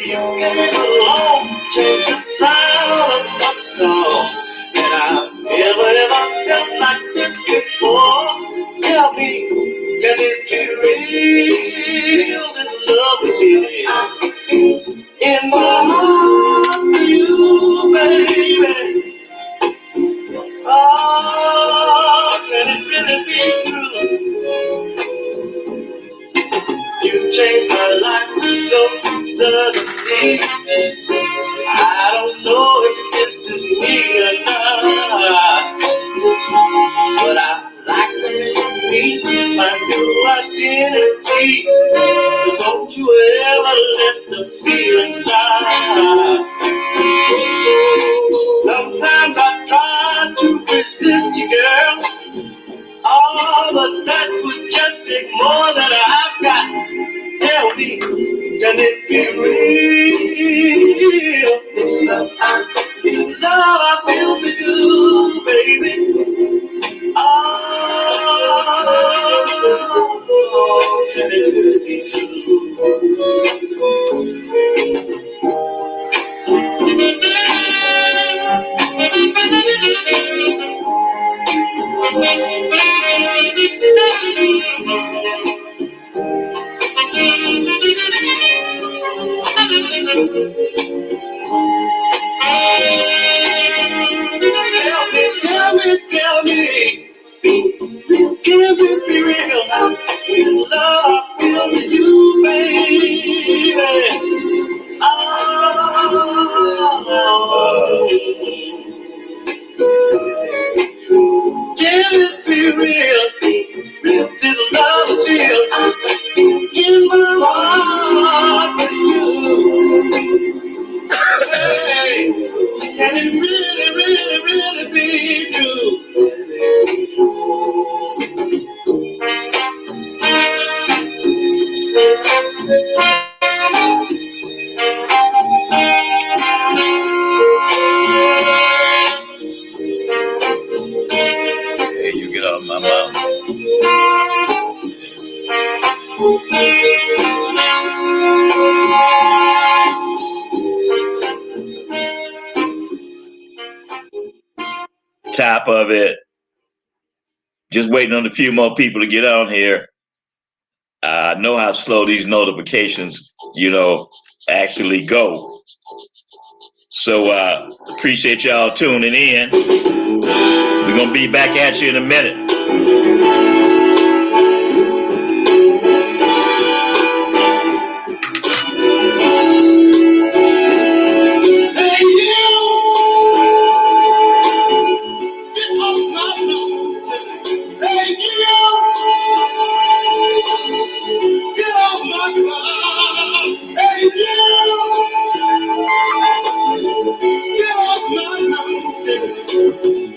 You came along, changed the sound of my song, and I've never ever felt like this before. Tell me, can it be real? This love is here in my heart for you, baby. Oh, can it really be true? You changed my life so suddenly. I don't know if this is me or not, but I like to meet my new identity. So don't you ever let the feeling stop. Sometimes I try to resist you, girl. Oh, but that would just take more than I've got. Tell me, can this be real? This love I feel for you, baby. Oh, can it really be true? Tell me, can this be real? With love I feel with you, baby. Oh, can this be real? This love is real in my heart for you. Hey, can it really, really, really be true? Hey, you get off my mouth. Top of it. Just waiting on a few more people to get on here. I know how slow these notifications, actually go. So appreciate y'all tuning in. We're going to be back at you in a minute.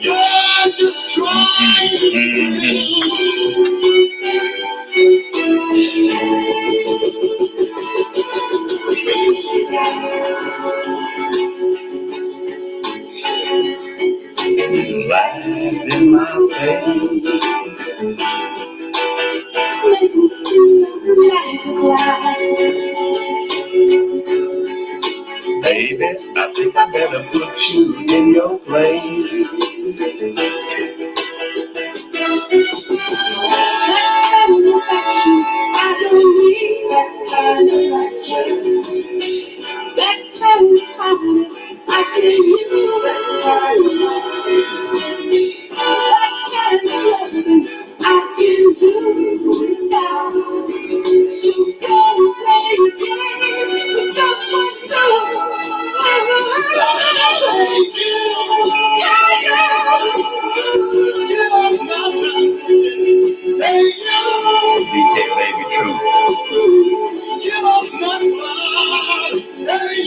You're just trying light in my face. Baby, I think I better put you in your place. I don't need that kind of action. That kind of happiness, I can use that kind of love. That kind of loving, I can do without. So go play the game with someone new. BK Baby True. Get off my mind. Hey,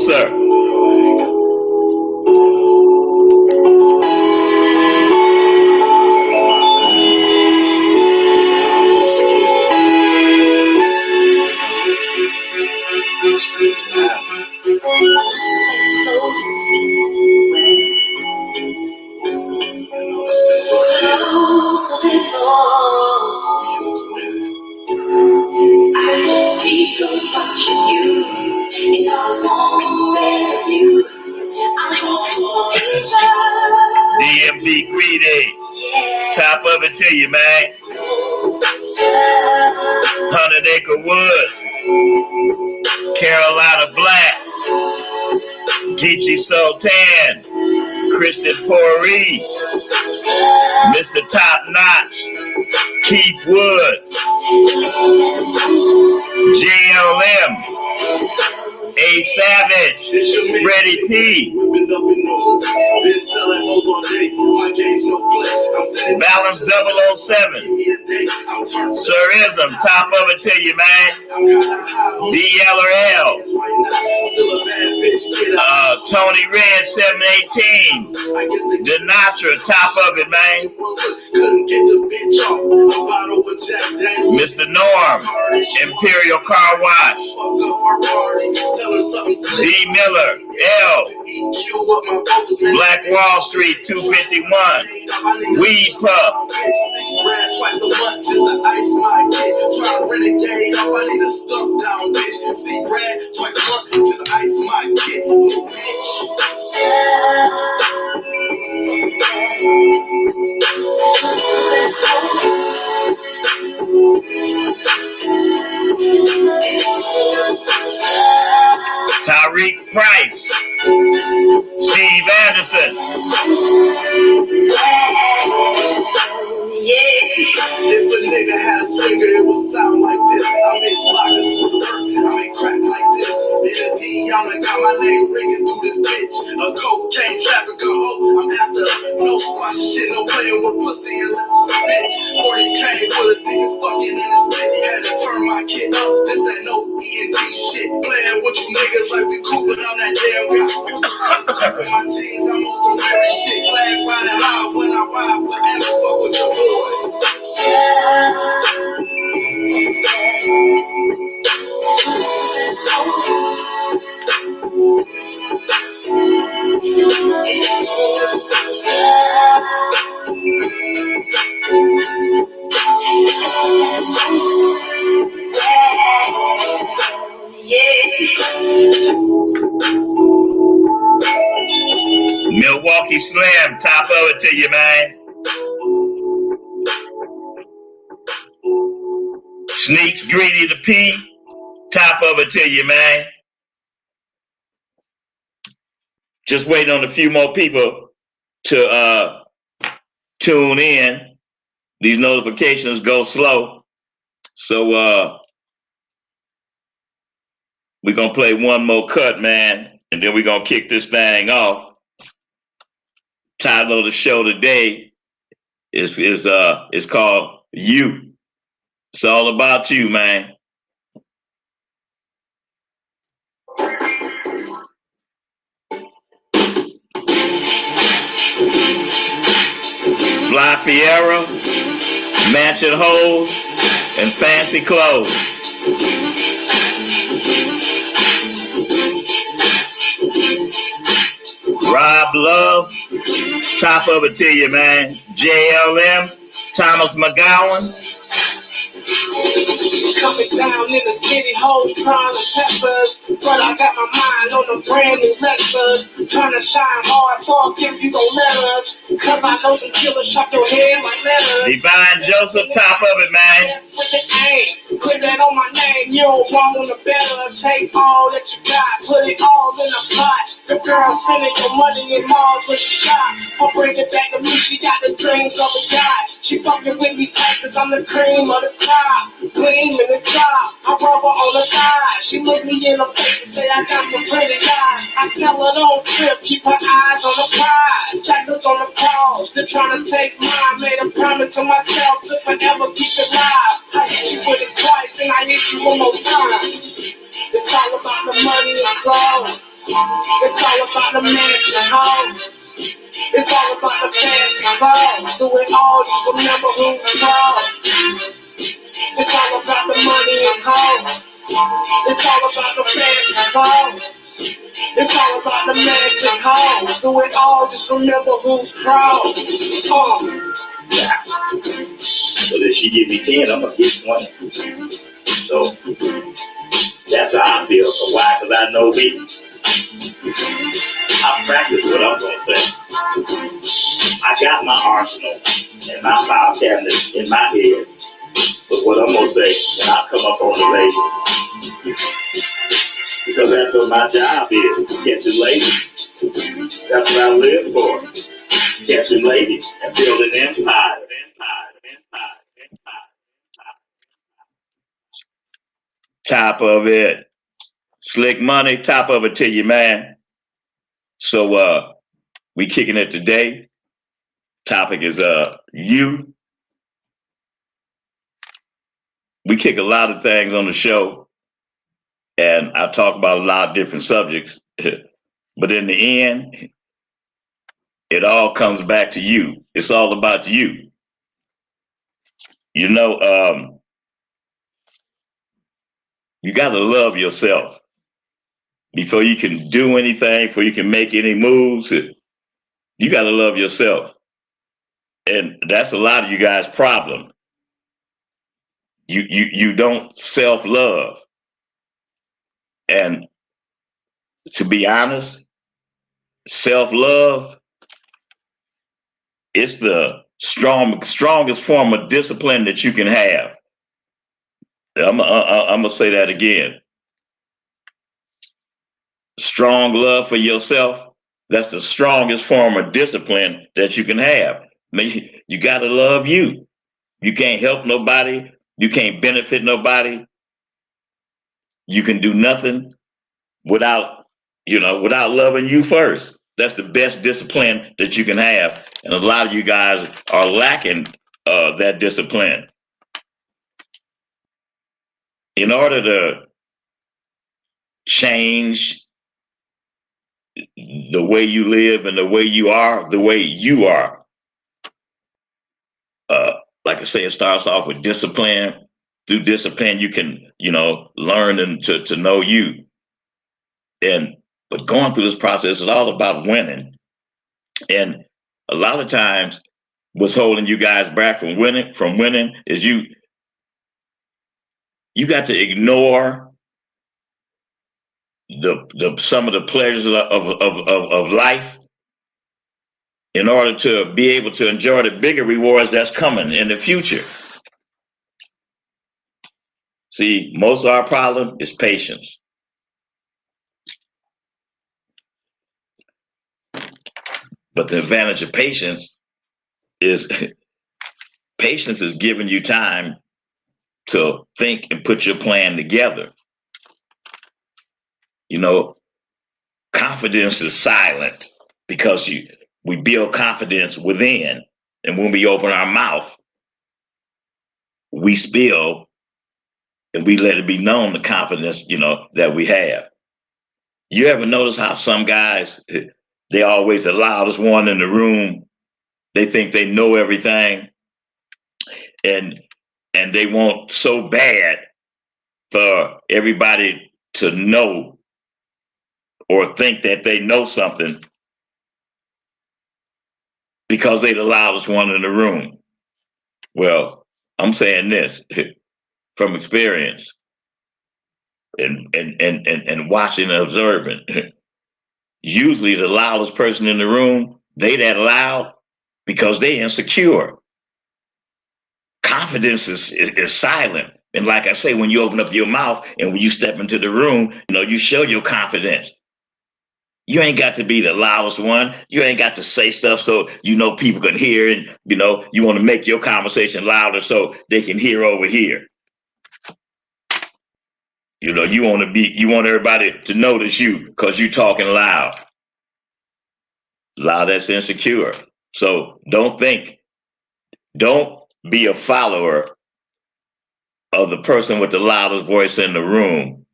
sir. I just see so much of you, and I want better you. I want to DMV Greedy. yeah. Top of it to you, man. 100 Acre Woods. Carolina Black. Geechee Sultan. Christian Poree. Mr. Top Notch. Keith Woods. JLM. A Savage, Freddie P. Balance 007. Sirism, top of it to you, man. DLRL. Tony Red, 718. Denatra, top of it, man. Mr. Norm, Imperial Car Wash. D. Miller, L. Black Wall Street, 251. Weed Pup. Tariq Price, Steve Anderson. If a nigga had a singer, it would sound like this. I make sloggers with work, I make crack like this. In a D, I got my name ringing through this bitch. A cocaine trafficker hoe, I'm after no squash shit, no playing with pussy unless it's a bitch. 40K for the niggas fucking in his spit. Had to turn my kid up, this that no ENT shit. Playing with you niggas like we cool, but I'm that damn guy. I'm so cut for my jeans, I'm on some very shit. Glad riding high when I ride forever, fuck with your boy. Milwaukee Slim, top of it to you, man. Sneaks Greedy the P, top of it to you, man. Just waiting on a few more people to tune in. These notifications go slow. So we're gonna play one more cut, man, and then we're gonna kick this thing off. Title of the show today is called You. It's all about you, man. Fly Fiera, mansion hoes, and fancy clothes. Rob Love, top of it to you, man. JLM, Thomas McGowan. Coming down in the city, hoes trying to test us. But I got my mind on a brand new Lexus. Trying to shine hard, talk if you gon' let us. Cause I know some killers chop your head like letters. Divine Joseph, top of it, man. With the aim, put that on my name. You don't want to bet us. Take all that you got, put it all in a pot. The girl spending your money in malls when she shop. I'll bring it back to me, she got the dreams of a god. She fucking with me tight cause I'm the cream of the crowd. Gleam in the job, I rub her on the thigh. She look me in the face and say I got some pretty eyes. I tell her don't trip, keep her eyes on the prize. Checkers on the pause, they're trying to take mine. Made a promise to myself to forever keep it live. I hit you with it twice, then I hit you one more time. It's all about the money and clothes. It's all about the mansion house. It's all about the fancy clothes. Do it all, just remember who's proud. It's all about the money and hoes. It's all about the fancy clothes. It's all about the mansion house. Do it all, just remember who's proud. Yeah. So if she give me 10, I'm gonna get 20. So that's how I feel. So why? Because I know me. I practice what I'm gonna say. I got my arsenal and my file cabinet in my head. But what I'm gonna say when I come up on the radio, because that's what my job is, catching ladies. That's what I live for, catching ladies and building empire. Top of it, slick money. Top of it to you, man. So we kicking it today. Topic is you. We kick a lot of things on the show, and I talk about a lot of different subjects. But in the end, it all comes back to you. It's all about you. You know, you got to love yourself before you can do anything, before you can make any moves. You got to love yourself, and that's a lot of you guys' problem. You don't self love, and to be honest, self love is the strongest form of discipline that you can have. I'm gonna say that again. Strong love for yourself. That's the strongest form of discipline that you can have. You got to love you. You can't help nobody. You can't benefit nobody. You can do nothing without, without loving you first. That's the best discipline that you can have. And a lot of you guys are lacking that discipline. In order to change the way you live and the way you are, uh, like I say, it starts off with discipline. Through discipline, you can, learn and to know you. But going through this process is all about winning. And a lot of times, what's holding you guys back from winning is you got to ignore the some of the pleasures of life in order to be able to enjoy the bigger rewards that's coming in the future. See, most of our problem is patience. But the advantage of is patience is giving you time to think and put your plan together. Confidence is silent because we build confidence within. And when we open our mouth, we spill and we let it be known the confidence, that we have. You ever notice how some guys, they always the loudest one in the room. They think they know everything, and they want so bad for everybody to know or think that they know something because they the loudest one in the room. Well, I'm saying this from experience and watching and observing. Usually the loudest person in the room, they that loud because they insecure. Confidence is silent. And like I say, when you open up your mouth and when you step into the room, you show your confidence. You ain't got to be the loudest one. You ain't got to say stuff so people can hear, and you want to make your conversation louder so they can hear over here. You want everybody to notice you because you talking loud. Loud, that's insecure. So don't be a follower of the person with the loudest voice in the room.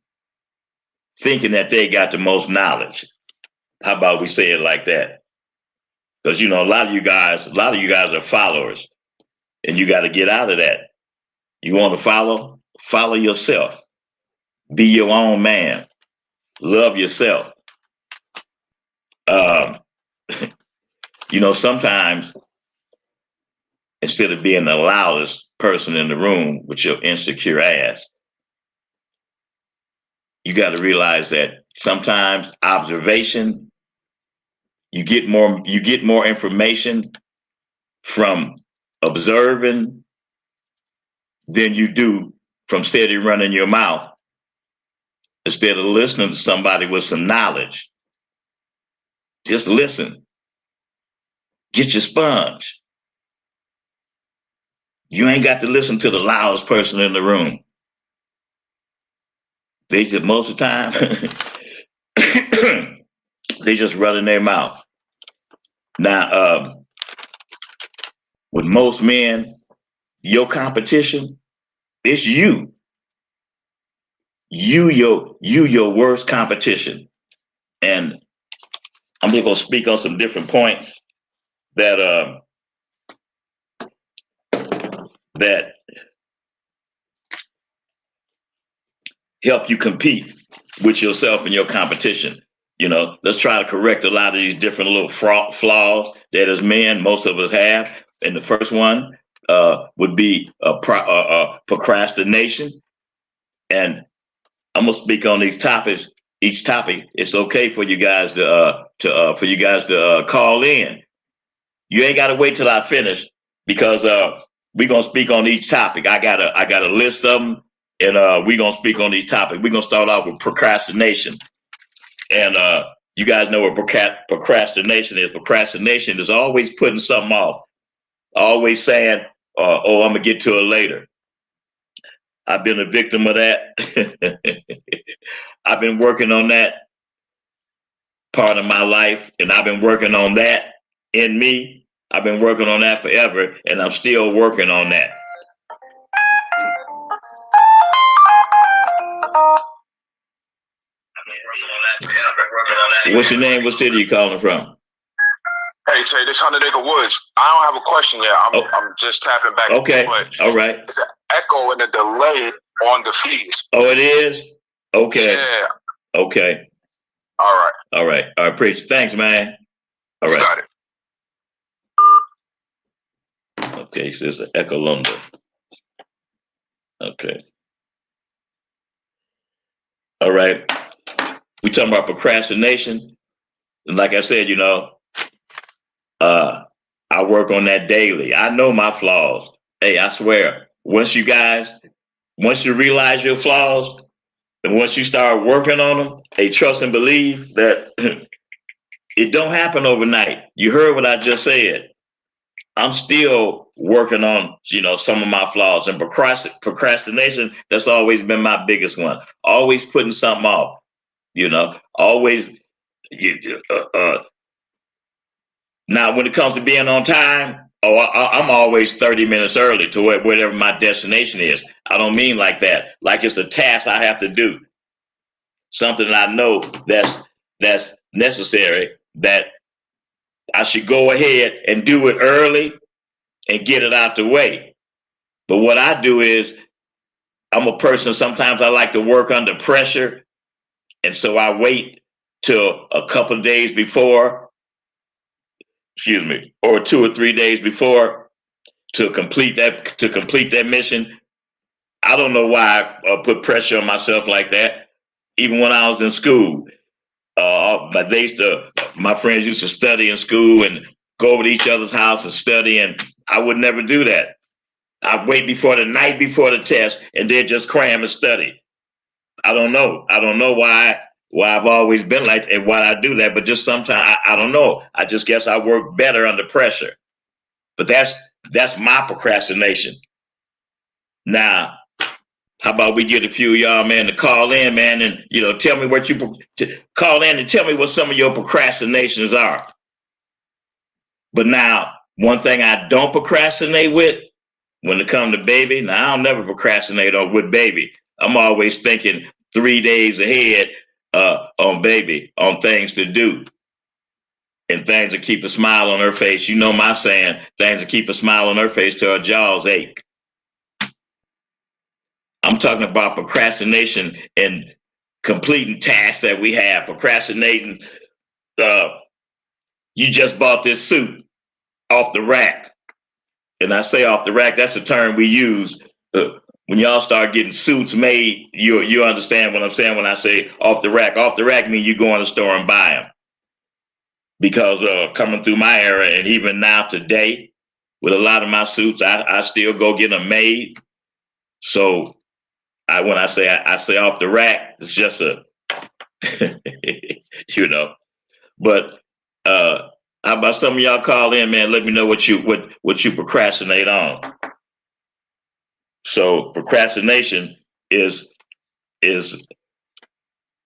thinking that they got the most knowledge. How about we say it like that? Because a lot of you guys are followers, and you got to get out of that. You want to follow yourself. Be your own man. Love yourself. Um, sometimes instead of being the loudest person in the room with your insecure ass, you got to realize that sometimes observation, you get more information from observing than you do from steady running your mouth instead of listening to somebody with some knowledge. Just listen. Get your sponge. You ain't got to listen to the loudest person in the room. They just, most of the time, they just running their mouth. Now, with most men, your competition, it's you. Your worst competition. And I'm just gonna speak on some different points that help you compete with yourself and your competition. Let's try to correct a lot of these different little flaws that as men, most of us have. And the first one would be procrastination. And I'm gonna speak on these topics. Each topic, it's okay for you guys to call in. You ain't got to wait till I finish because we're gonna speak on each topic. I got a list of them, and we're gonna speak on each topic. We're gonna start off with procrastination, and you guys know what procrastination is. Procrastination is always putting something off, always saying, "Oh, I'm gonna get to it later." I've been a victim of that. I've been working on that part of my life, and I've been working on that in me. I've been working on that forever, and I'm still working on that. What's your name? What city you calling from? Hey, Tay, this 100 Acre Woods. I don't have a question yet. I'm just tapping back. Okay. All right. It's an echo and a delay on the feeds. Oh, it is? Okay. Yeah. Okay. All right. All right. All right. Preach. Thanks, man. All right. Got it. Okay. So it's an echo Lunda. Okay. All right. We talking about procrastination. And like I said, I work on that daily. I know my flaws. Hey, I swear, once you realize your flaws, and once you start working on them, hey, trust and believe that it don't happen overnight. You heard what I just said. I'm still working on, some of my flaws, and procrastination, that's always been my biggest one. Always putting something off, always. Now, when it comes to being on time, I'm always 30 minutes early to whatever my destination is. I don't mean like that. Like it's a task I have to do. Something that I know that's necessary, that I should go ahead and do it early and get it out the way. But what I do is, I'm a person, sometimes I like to work under pressure. And so I wait till a couple of days before, or 2 or 3 days before to complete that mission. I don't know why I put pressure on myself like that. Even when I was in school, my friends used to study in school and go over to each other's house and study, and I would never do that. I'd wait before the night before the test and then just cram and study. I don't know why I've always been like, and why I do that, but just sometimes I don't know. I just guess I work better under pressure. But that's my procrastination. Now, how about we get a few of y'all, man, to call in, man, and tell me call in and tell me what some of your procrastinations are. But now, one thing I don't procrastinate with, when it comes to baby, now I'll never procrastinate with baby. I'm always thinking 3 days ahead on things to do and things that keep a smile on her face. You know my saying, things that keep a smile on her face till her jaws ache. I'm talking about procrastination and completing tasks that we have. Procrastinating, you just bought this suit off the rack. And I say off the rack, that's the term we use. When y'all start getting suits made, you understand what I'm saying when I say off the rack. Off the rack means you go in the store and buy them. Because coming through my era, and even now today, with a lot of my suits, I still go get them made. So when I say off the rack, it's just a, you know. But how about some of y'all call in, man? Let me know what you procrastinate on. So procrastination is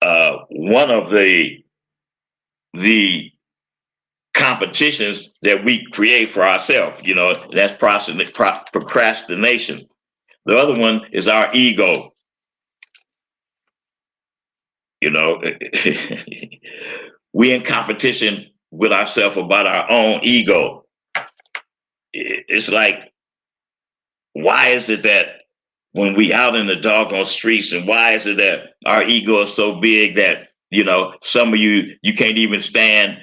one of the competitions that we create for ourselves. You know, that's procrastination. The other one is our ego. You know, we in competition with ourselves about our own ego. It's like, why is it that when we out in the doggone streets, and why is it that our ego is so big that, you know, some of you can't even stand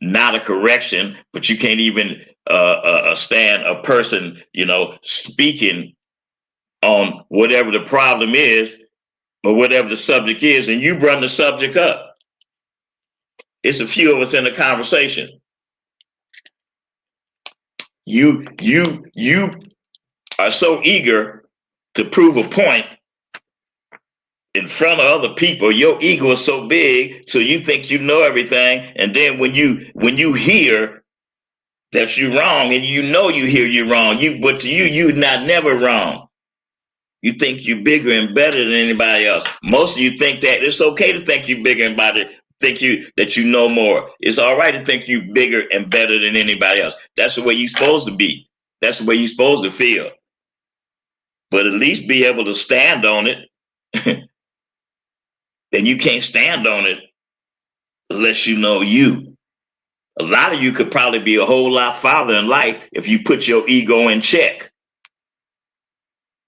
not a correction, but you can't even stand a person, you know, speaking on whatever the problem is or whatever the subject is, and you run the subject up. It's a few of us in the conversation. You are so eager to prove a point in front of other people. Your ego is so big, so you think you know everything, and then when you hear that you're wrong, and you know you hear you're wrong, but to you're not never wrong. You think you're bigger and better than anybody else. Most of you think that it's okay to think you're bigger and better, that you know more. It's all right to think you're bigger and better than anybody else. That's the way you're supposed to be. That's the way you're supposed to feel. But at least be able to stand on it. And you can't stand on it unless you know you. A lot of you could probably be a whole lot farther in life if you put your ego in check.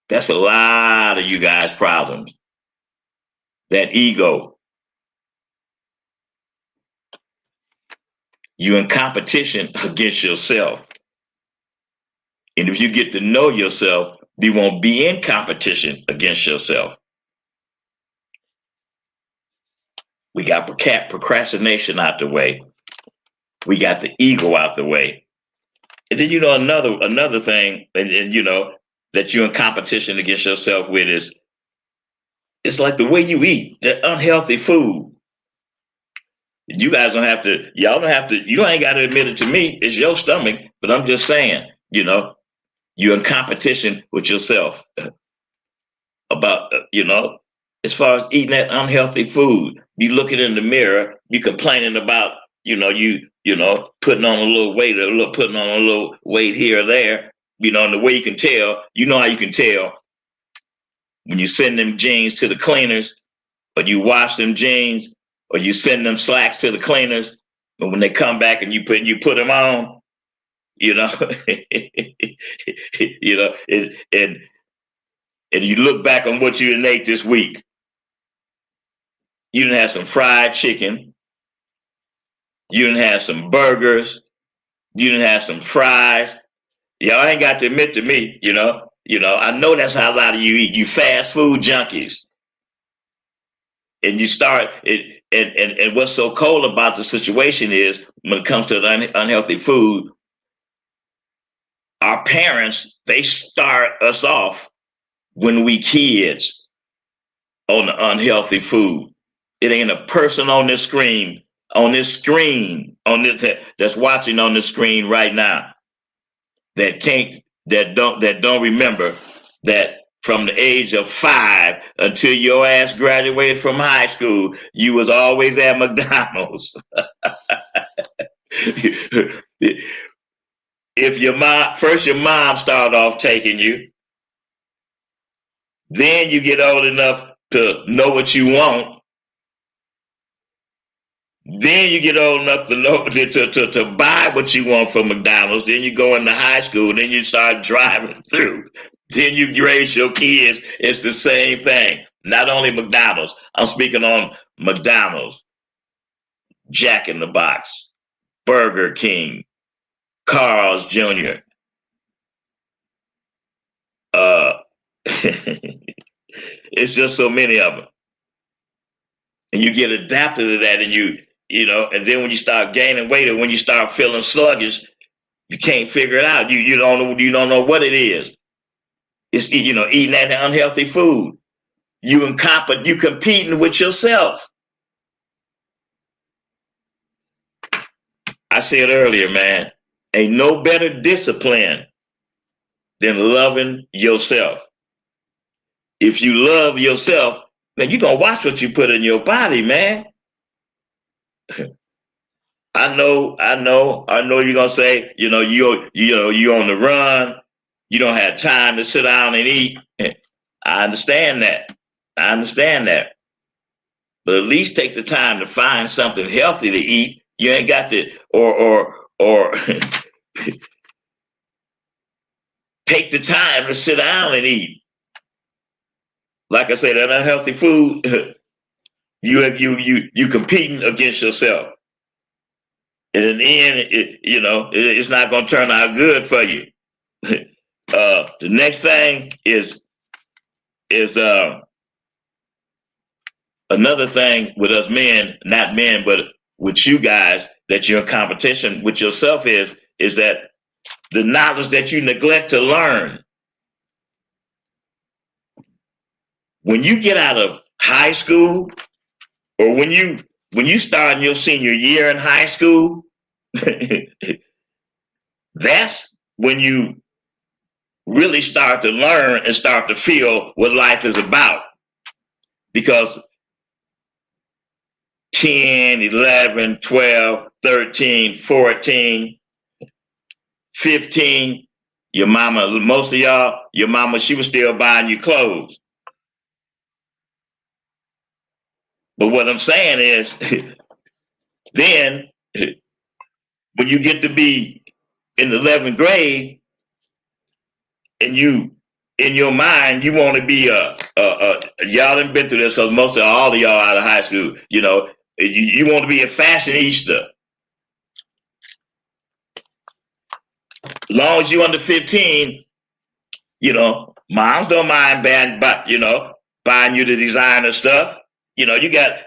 That's a lot of you guys' problems. That ego. You're in competition against yourself. And if you get to know yourself, you won't be in competition against yourself. We got procrastination out the way. We got the ego out the way. And then, you know, another thing, and you know, that you're in competition against yourself with is, it's like the way you eat, that unhealthy food. You guys don't have to, you ain't got to admit it to me. It's your stomach, but I'm just saying, you know, you're in competition with yourself about, you know, as far as eating that unhealthy food. You looking in the mirror, you complaining about, you know, putting on a little weight, putting on a little weight here or there, you know, and the way you can tell, you know how you can tell when you send them jeans to the cleaners, or you wash them jeans, or you send them slacks to the cleaners, and when they come back and you put them on, you know, you know, and you look back on what you ate this week. You didn't have some fried chicken. You didn't have some burgers. You didn't have some fries. Y'all ain't got to admit to me, you know. I know that's how a lot of you eat. You fast food junkies. And you start it, and what's so cold about the situation is, when it comes to the unhealthy food, our parents, they start us off when we kids on the unhealthy food. It ain't a person on this screen, that's watching on the screen right now that don't remember that from the age of 5 until your ass graduated from high school, you was always at McDonald's. If your mom started off taking you, then you get old enough to know what you want. Then you get old enough to know to buy what you want from McDonald's. Then you go into high school. Then you start driving through. Then you raise your kids. It's the same thing. Not only McDonald's. I'm speaking on McDonald's, Jack in the Box, Burger King, Carl's Jr. It's just so many of them. And you get adapted to that, and and then when you start gaining weight, or when you start feeling sluggish, you can't figure it out. You don't know what it is. It's eating that unhealthy food. You competing with yourself. I said earlier, man, ain't no better discipline than loving yourself. If you love yourself, then you're gonna watch what you put in your body, man. I know you're gonna say, you're on the run, you don't have time to sit down and eat. I understand that. But at least take the time to find something healthy to eat. You ain't got to or take the time to sit down and eat. Like I said, that unhealthy food, you competing against yourself. And in the end, it's not going to turn out good for you. The next thing is another thing with us men, not men, but with you guys, that you're in competition with yourself is that the knowledge that you neglect to learn. When you get out of high school, or when you start in your senior year in high school, that's when you really start to learn and start to feel what life is about. Because 10, 11, 12, 13, 14, 15, your mama, she was still buying you clothes. But what I'm saying is, then when you get to be in the 11th grade, and in your mind, you want to be y'all done been through this, because most of all of y'all out of high school, you want to be a fashionista. Long as you under 15, moms don't mind buying you the designer stuff. You got,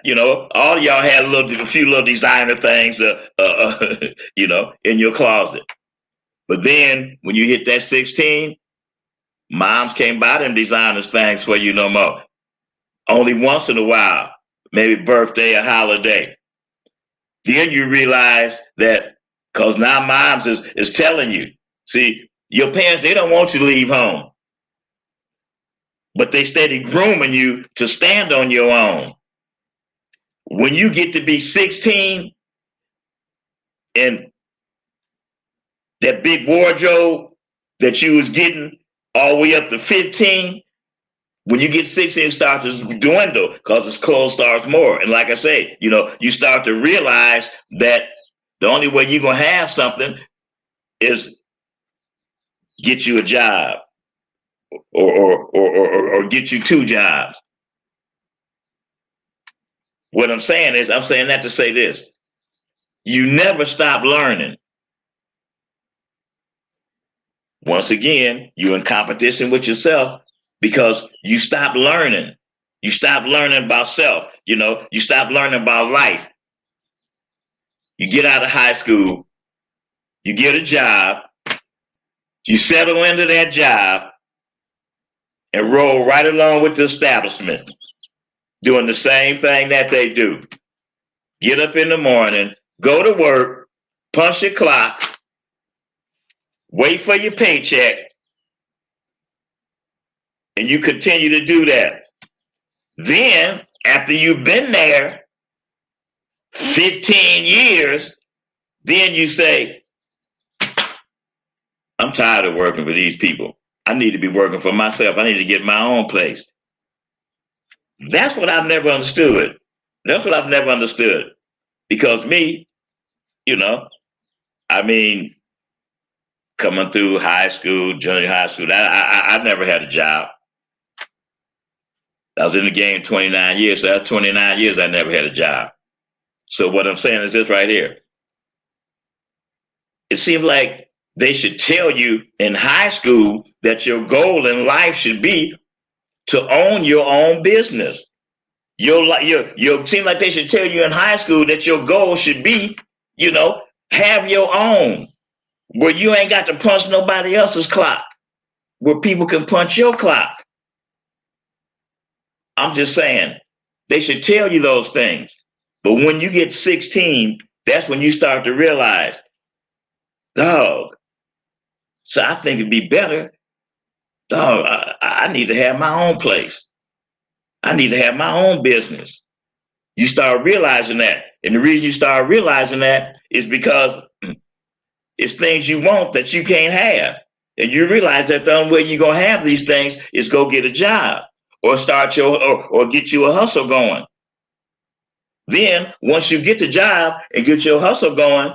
all of y'all had a few little designer things, in your closet. But then when you hit that 16, moms can't buy them designer things for you no more. Only once in a while, maybe birthday or holiday. Then you realize that, because now moms is telling you, see, your parents, they don't want you to leave home, but they steady grooming you to stand on your own. When you get to be 16, and that big wardrobe that you was getting all the way up to 15, when you get 16, it starts to dwindle, because the clothes starts more. And like I say, you start to realize that the only way you're going to have something is get you a job, or get you 2 jobs. What I'm saying is, I'm saying that to say this: you never stop learning. Once again, you're in competition with yourself, because you stop learning. You stop learning about self. You stop learning about life. You get out of high school, you get a job, you settle into that job, and roll right along with the establishment, doing the same thing that they do. Get up in the morning, go to work, punch your clock, wait for your paycheck, and you continue to do that. Then, after you've been there 15 years, then you say, I'm tired of working for these people. I need to be working for myself. I need to get my own place. That's what I've never understood. That's what I've never understood. Because me, you know, I mean, coming through high school, junior high school, I never had a job. I was in the game 29 years, so that's 29 years I never had a job. So what I'm saying is this right here. It seems like they should tell you in high school that your goal in life should be to own your own business. You seem like they should tell you in high school that your goal should be, have your own, where you ain't got to punch nobody else's clock, where people can punch your clock. I'm just saying, they should tell you those things. But when you get 16, that's when you start to realize, dog, so I think it'd be better, dog, I need to have my own place. I need to have my own business. You start realizing that. And the reason you start realizing that is because it's things you want that you can't have. And you realize that the only way you're going to have these things is go get a job or start or get you a hustle going. Then once you get the job and get your hustle going,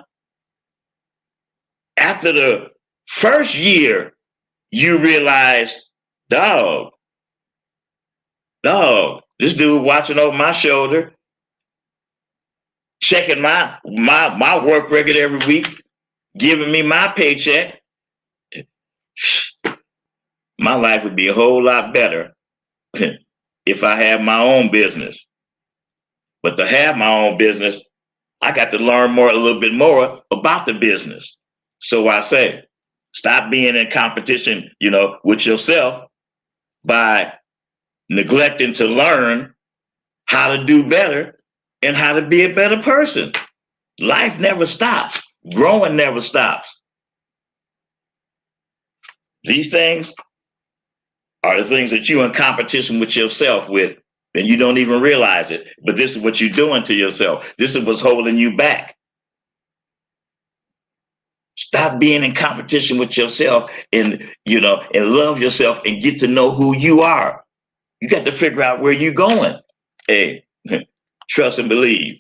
after the first year, you realize, dog, this dude watching over my shoulder, checking my work record every week, giving me my paycheck. My life would be a whole lot better if I had my own business. But to have my own business, I got to learn a little bit more about the business. So I say, stop being in competition, with yourself by neglecting to learn how to do better and how to be a better person. Life never stops. Growing never stops. These things are the things that you're in competition with yourself with, and you don't even realize it. But this is what you're doing to yourself. This is what's holding you back. Stop being in competition with yourself and love yourself and get to know who you are. You got to figure out where you're going. Hey, trust and believe.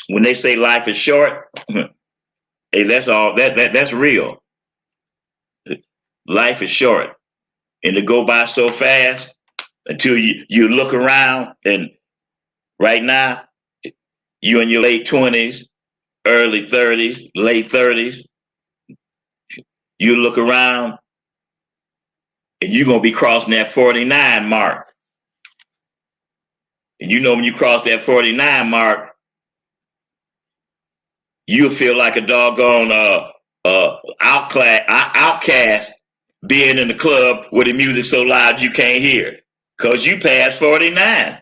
When they say life is short, hey, that's all. That's real. Life is short, and to go by so fast until you look around, and right now you in your late 20s, early 30s, late 30s. You look around, and you're gonna be crossing that 49 mark. And when you cross that 49 mark, you'll feel like a doggone outcast being in the club where the music so loud you can't hear, because you passed 49.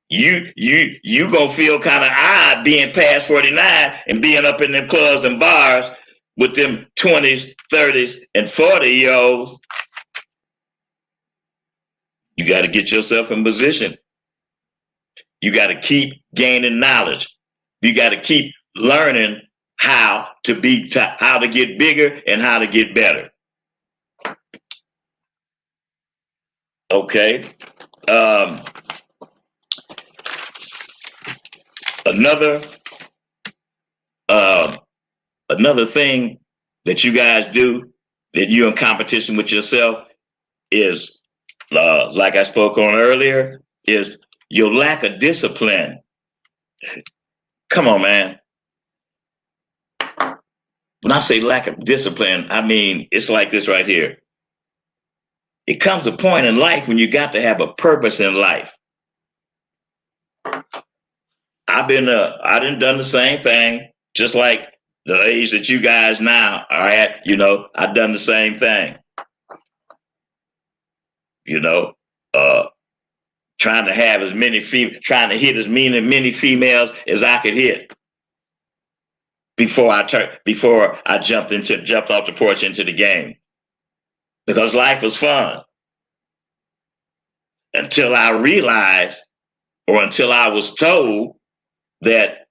You gonna feel kind of odd being past 49 and being up in them clubs and bars with them 20s, 30s, and 40-year-olds. You got to get yourself in position. You got to keep gaining knowledge. You got to keep learning how to get bigger and how to get better. Okay. Another thing that you guys do that you're in competition with yourself is, like I spoke on earlier, is your lack of discipline. Come on, man. When I say lack of discipline, I mean, it's like this right here. It comes a point in life when you got to have a purpose in life. I done the same thing, just like the age that you guys now are at, I've done the same thing. Trying to have trying to hit as many females as I could hit before I jumped off the porch into the game, because life was fun until I realized, or until I was told that,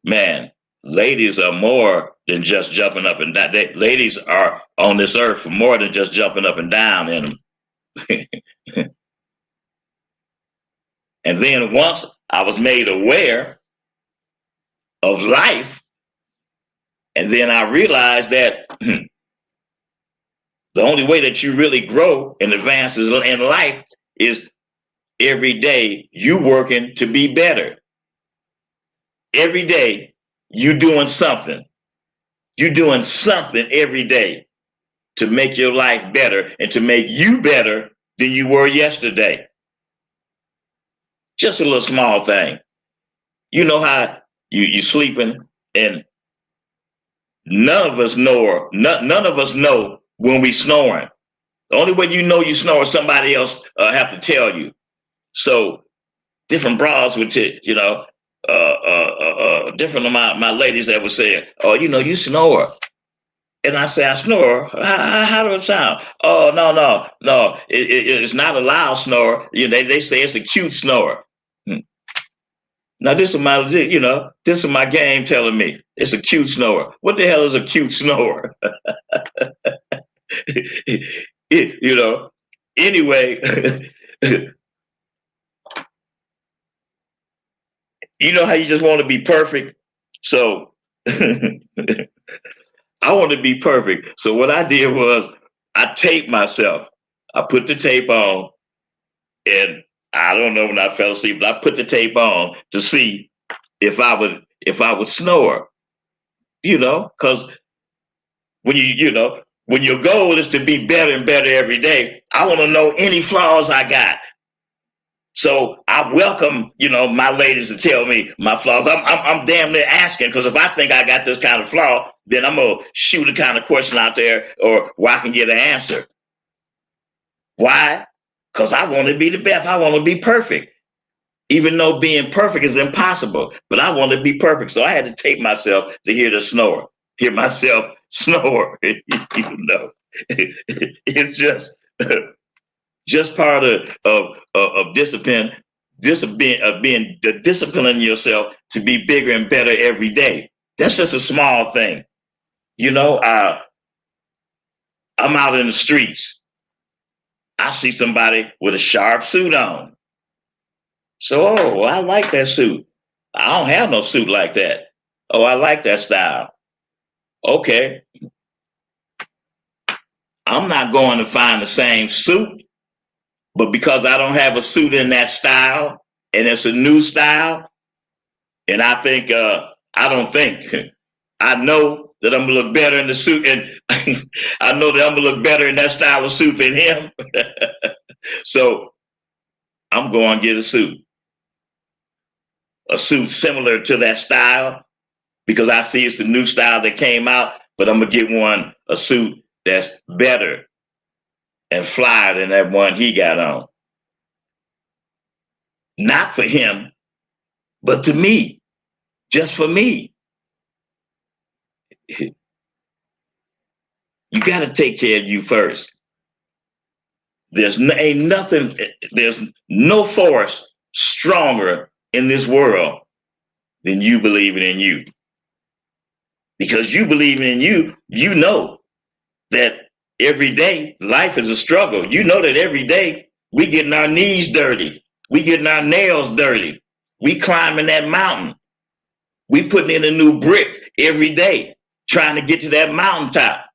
man, ladies are more than just jumping up and down. Ladies are on this earth for more than just jumping up and down in them. And then once I was made aware of life, and then I realized that the only way that you really grow and advance in life is every day you working to be better. Every day you doing something. You doing something every day to make your life better and to make you better than you were yesterday. Just a little small thing. You know how you sleeping and none of us know when we snoring. The only way you know you snore, somebody else have to tell you. So different bras would different of my ladies that would say, oh, you snore. And I say, I snore. How does it sound? Oh, no. It's not a loud snore. They say it's a cute snore. Now this is my game telling me it's a cute snore. What the hell is a cute snore? Anyway, you know how you just want to be perfect? So I want to be perfect. So what I did was I taped myself. I put the tape on, and I don't know when I fell asleep, but I put the tape on to see if I would snore. Because when when your goal is to be better and better every day, I want to know any flaws I got. So I welcome, my ladies to tell me my flaws. I'm damn near asking, because if I think I got this kind of flaw, then I'm gonna shoot a kind of question out there or where I can get an answer. Why? Because I want to be the best. I want to be perfect. Even though being perfect is impossible, but I want to be perfect. So I had to tape myself to hear myself snore. It's just part of discipline, being disciplining yourself to be bigger and better every day. That's just a small thing. I'm out in the streets. I see somebody with a sharp suit on. So, I like that suit. I don't have no suit like that. Oh, I like that style. Okay. I'm not going to find the same suit, but because I don't have a suit in that style and it's a new style, and I think, I know that I'm gonna look better in the suit, and I know that I'm gonna look better in that style of suit than him. So I'm going to get a suit similar to that style, because I see it's the new style that came out, but I'm gonna get a suit that's better and flyer than that one he got on. Not for him, but to me, just for me. You got to take care of you first. There's no force stronger in this world than you believing in you. Because you believing in you, you know that every day life is a struggle. You know that every day we getting our knees dirty. We getting our nails dirty. We climbing that mountain. We putting in a new brick every day, trying to get to that mountaintop.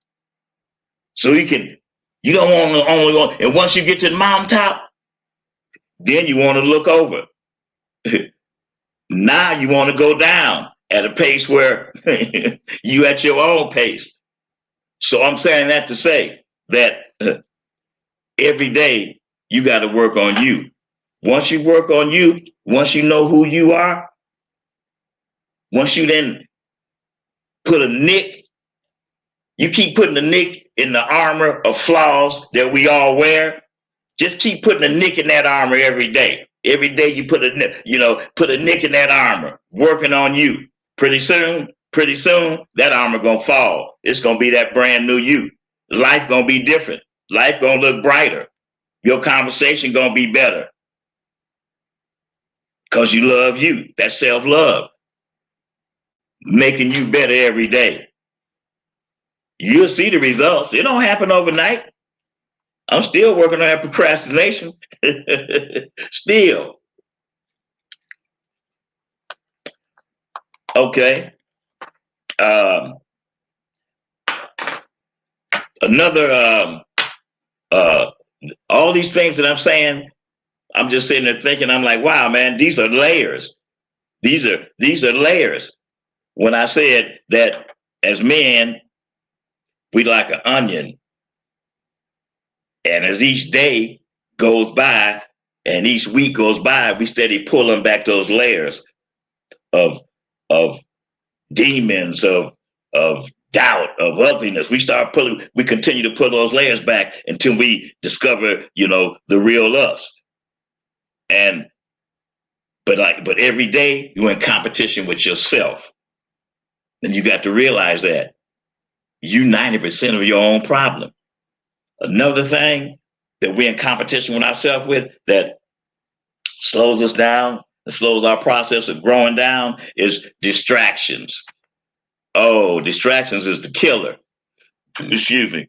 So you don't want to only want, and once you get to the mountaintop, then you want to look over. Now you want to go down at a pace where you at your own pace. So I'm saying that to say that every day you got to work on you. Once you work on you, once you know who you are, once you then put a nick, you keep putting a nick in the armor of flaws that we all wear. Just keep putting a nick in that armor every day. Every day you put a nick in that armor, working on you. Pretty soon, that armor gonna fall. It's gonna be that brand new you. Life gonna be different. Life gonna look brighter. Your conversation gonna be better. Because you love you. That's self-love. Making you better every day. You'll see the results. It don't happen overnight. I'm still working on that procrastination. Still. Okay. Another all these things that I'm saying, I'm just sitting there thinking, I'm like, wow, man, these are layers. These are layers. When I said that as men, we like an onion. And as each day goes by and each week goes by, we steady pulling back those layers of demons, of doubt, of ugliness. We continue to pull those layers back until we discover, the real us. But every day you're in competition with yourself. And you got to realize that you 90% of your own problem. Another thing that we're in competition with ourselves with that slows us down, that slows our process of growing down is distractions. Oh, distractions is the killer. Excuse me.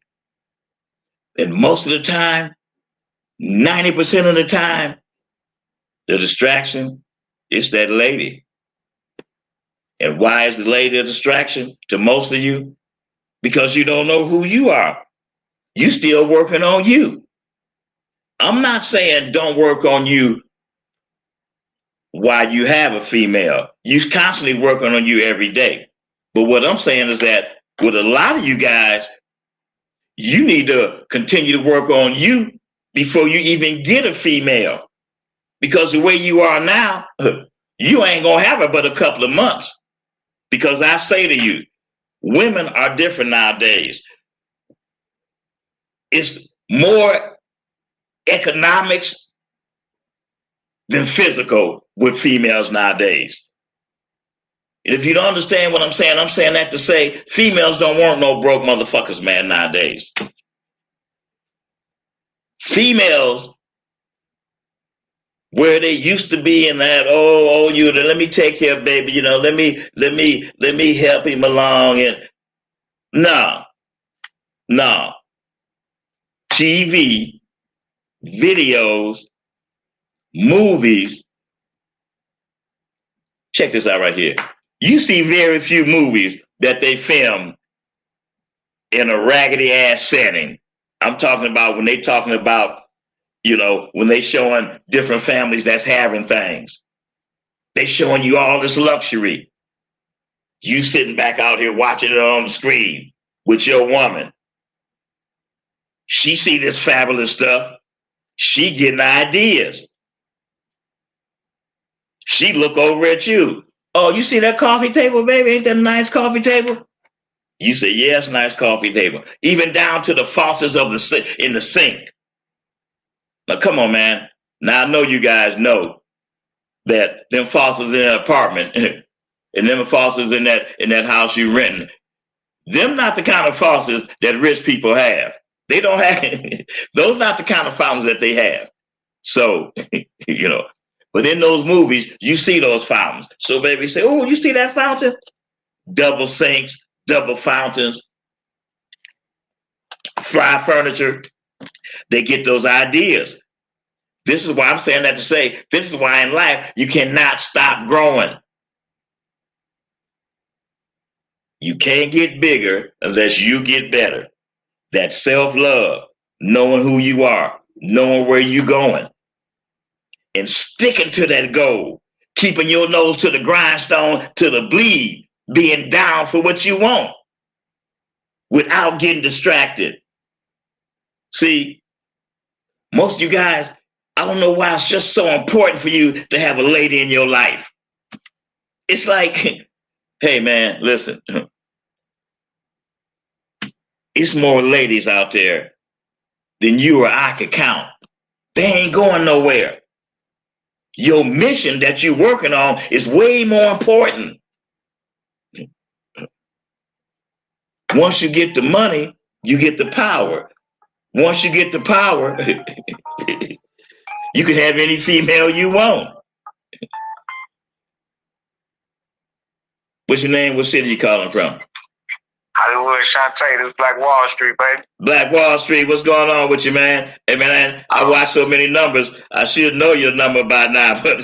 And most of the time, 90% of the time, the distraction is that lady. And why is the lady a distraction to most of you? Because you don't know who you are. You still working on you. I'm not saying don't work on you while you have a female. You constantly working on you every day. But what I'm saying is that with a lot of you guys, you need to continue to work on you before you even get a female. Because the way you are now, you ain't gonna have it but a couple of months. Because I say to you, women are different nowadays. It's more economics than physical with females nowadays. If you don't understand what I'm saying that to say females don't want no broke motherfuckers, man, nowadays. Females, where they used to be in that, let me take care of baby, let me help him along, and no. TV, videos, movies. Check this out right here. You see very few movies that they film in a raggedy ass setting. I'm talking about when they talking about, when they showing different families that's having things. They showing you all this luxury. You sitting back out here watching it on the screen with your woman. She see this fabulous stuff. She getting ideas. She look over at you. Oh, you see that coffee table, baby? Ain't that a nice coffee table? You say, yes, nice coffee table. Even down to the faucets in the sink. Now, come on, man. Now, I know you guys know that them faucets in an apartment and them faucets in that house you renting, them not the kind of faucets that rich people have. They don't have, those not the kind of fountains that they have. So, but in those movies, you see those fountains. So baby say, oh, you see that fountain? Double sinks, double fountains, fry furniture. They get those ideas. This is why I'm saying that to say, this is why in life you cannot stop growing. You can't get bigger unless you get better. That self-love, knowing who you are, knowing where you're going, and sticking to that goal, keeping your nose to the grindstone, to the bleed, being down for what you want without getting distracted. See, most of you guys, I don't know why it's just so important for you to have a lady in your life. It's like, hey man, listen, it's more ladies out there than you or I could count. They ain't going nowhere. Your mission that you're working on is way more important. Once you get the money, you get the power. Once you get the power, you can have any female you want. What's your name? What city you calling from? Hollywood. good, Shantae. This is Black Wall Street, baby. Black Wall Street, what's going on with you, man? Hey, man, I watch so many numbers. I should know your number by now, but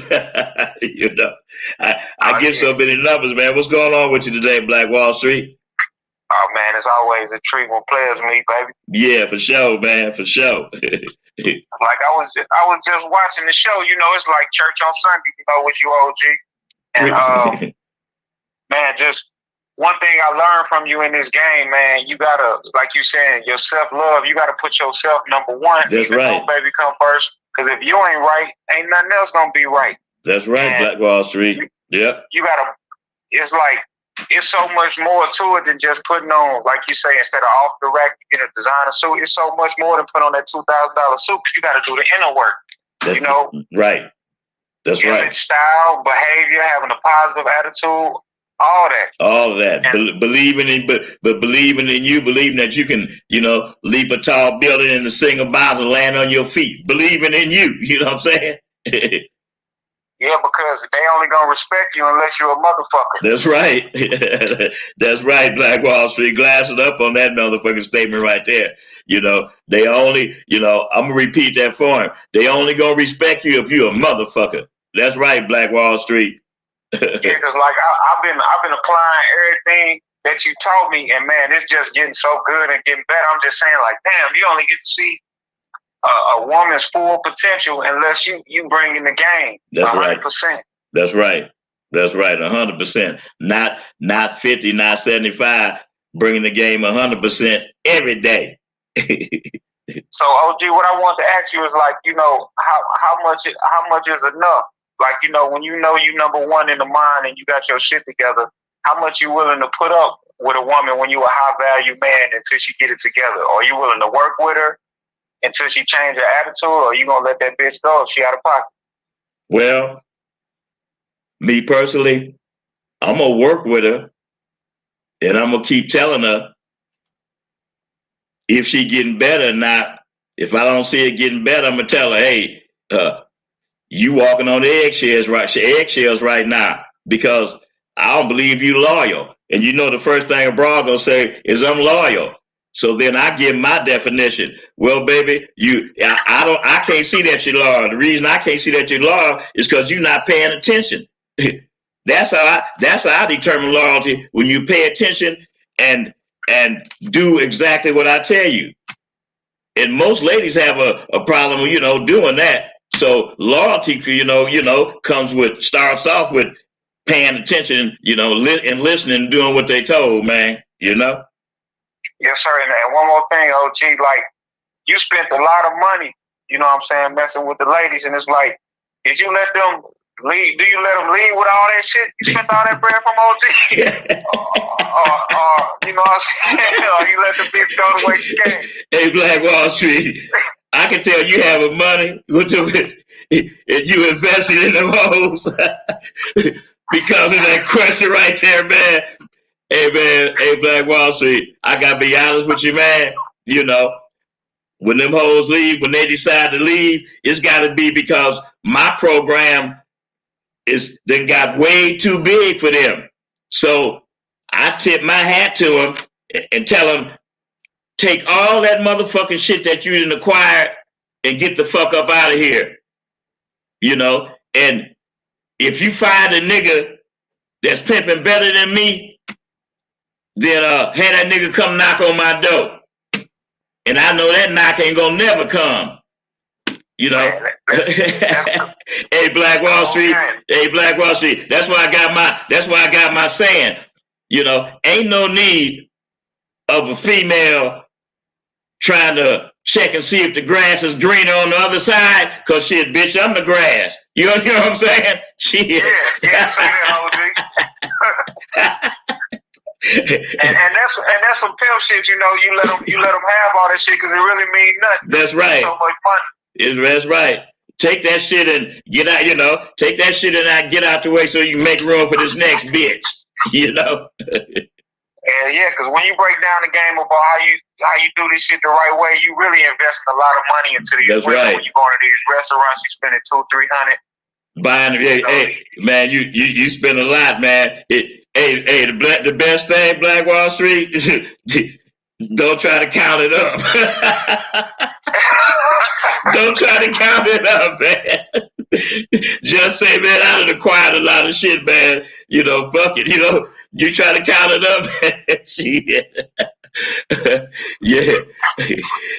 you know, I get so many numbers, man. What's going on with you today, Black Wall Street? Oh man, it's always a treat when players meet, baby. Yeah, for sure, man, for sure. Like I was just watching the show. You know, it's like church on Sunday. You know, with you, OG, and man, just one thing I learned from you in this game, man. You gotta, like you saying, your self-love. You gotta put yourself number one. That's right. Baby, come first. Because if you ain't right, ain't nothing else gonna be right. That's right, and Black Wall Street. Yep. You gotta. It's like. It's so much more to it than just putting on, like you say, instead of off the rack, you get a designer suit. It's so much more than put on that $2,000 suit because you got to do the inner work. That's, you know, right? That's right. Style, behavior, having a positive attitude, all that. All of that. Believing in, but believing in you, believing that you can, you know, leap a tall building in a single bounce and land on your feet. Believing in you. You know what I'm saying? Yeah, because they only gonna respect you unless you're a motherfucker. That's right. That's right, Black Wall Street. Glassing up on that motherfucking statement right there. You know, they only, you know, I'm gonna repeat that for him. They only gonna respect you if you're a motherfucker. That's right, Black Wall Street. Yeah, because like I've been applying everything that you taught me, and man, it's just getting so good and getting better. I'm just saying, like, damn, you only get to see a woman's full potential unless you bring in the game. That's 100%. Right. That's right. That's right. 100%. Not 50, not 75. Bringing the game 100% every day. So OG, what I want to ask you is like, you know, how much is enough? Like, you know you number one in the mind and you got your shit together. How much you willing to put up with a woman when you a high value man until she get it together? Or are you willing to work with her until she change her attitude, or you gonna let that bitch go if she out of pocket? Well, me personally, I'm gonna work with her, and I'm gonna keep telling her if she getting better or not. If I don't see her getting better, I'm gonna tell her, hey, you walking on eggshells right now because I don't believe you loyal. And you know the first thing a broad gonna say is I'm loyal. So then I give my definition. Well, baby, I can't see that you're loyal. The reason I can't see that you're loyal is because you're not paying attention. That's how I determine loyalty, when you pay attention and do exactly what I tell you. And most ladies have a problem, you know, doing that. So loyalty, starts off with paying attention, you know, and listening and doing what they told, man, you know? Yes, sir. And one more thing, OG, like, you spent a lot of money, you know what I'm saying, messing with the ladies, and it's like, did you let them leave? Do you let them leave with all that shit? You spent all that bread from OG? You know what I'm saying? Or you let the bitch go the way she came? Hey, Black Wall Street, I can tell you have money if you invested in them hoes because of that question right there, man. Hey, man, hey, Black Wall Street, I got to be honest with you, man. You know, when them hoes leave, when they decide to leave, it's got to be because my program then got way too big for them. So I tip my hat to them and tell them, take all that motherfucking shit that you didn't acquire and get the fuck up out of here. You know, and if you find a nigga that's pimping better than me, then have that nigga come knock on my door. And I know that knock ain't gonna never come. You know? Hey, Black Wall Street. Hey, Black Wall Street. That's why I got my saying. You know, ain't no need of a female trying to check and see if the grass is greener on the other side, because shit, bitch, I'm the grass. You know what I'm saying? Shit. Yeah, say that, OG. and that's some pimp shit, you know. You let them have all that shit because it really mean nothing. That's right. It's so much money. That's right. Take that shit and get out. You know, take that shit and get out the way so you can make room for this next bitch. You know. Yeah, because when you break down the game about how you do this shit the right way, you really invest a lot of money into these. That's right. When you go into these restaurants, you spending $200-300. Buying, hey, man, you spend a lot, man. Hey, the best thing, Black Wall Street, don't try to count it up. Don't try to count it up, man. Just say, man, I done acquired a lot of shit, man. You know, fuck it. You know, you try to count it up, man. Shit. Yeah.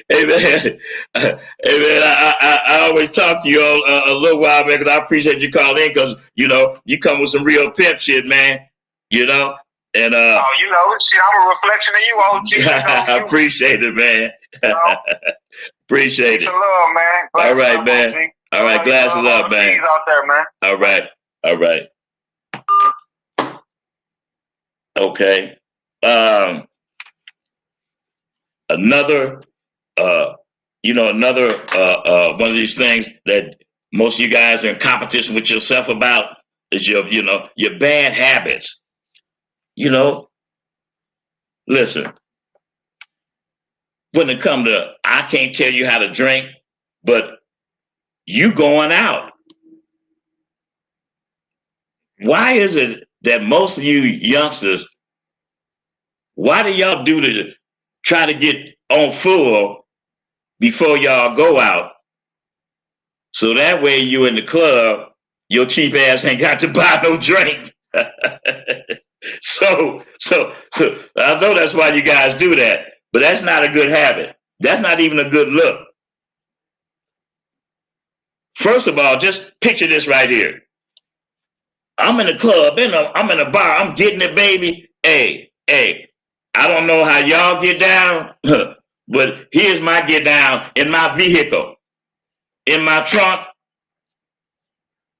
Hey, man. Hey, man, I always talk to you all a little while, man, because I appreciate you calling in because, you know, you come with some real pimp shit, man. You know? And oh, you know, shit, I'm a reflection of you, OG. You know, I appreciate it, man. You know? Appreciate Peace it. and love, man. Glass all right, love, man. OG. All right, glasses up, man. Out there, man. All right. All right. Okay. Another another one of these things that most of you guys are in competition with yourself about is your bad habits. You know, listen, when it comes to, I can't tell you how to drink, but you going out. Why is it that most of you youngsters, why do y'all do to try to get on full before y'all go out? So that way you in the club, your cheap ass ain't got to buy no drink. So I know that's why you guys do that, but that's not a good habit. That's not even a good look. First of all, just picture this right here. I'm in the club, I'm in a bar, I'm getting it, baby. Hey, I don't know how y'all get down, but here's my get down in my vehicle. In my trunk,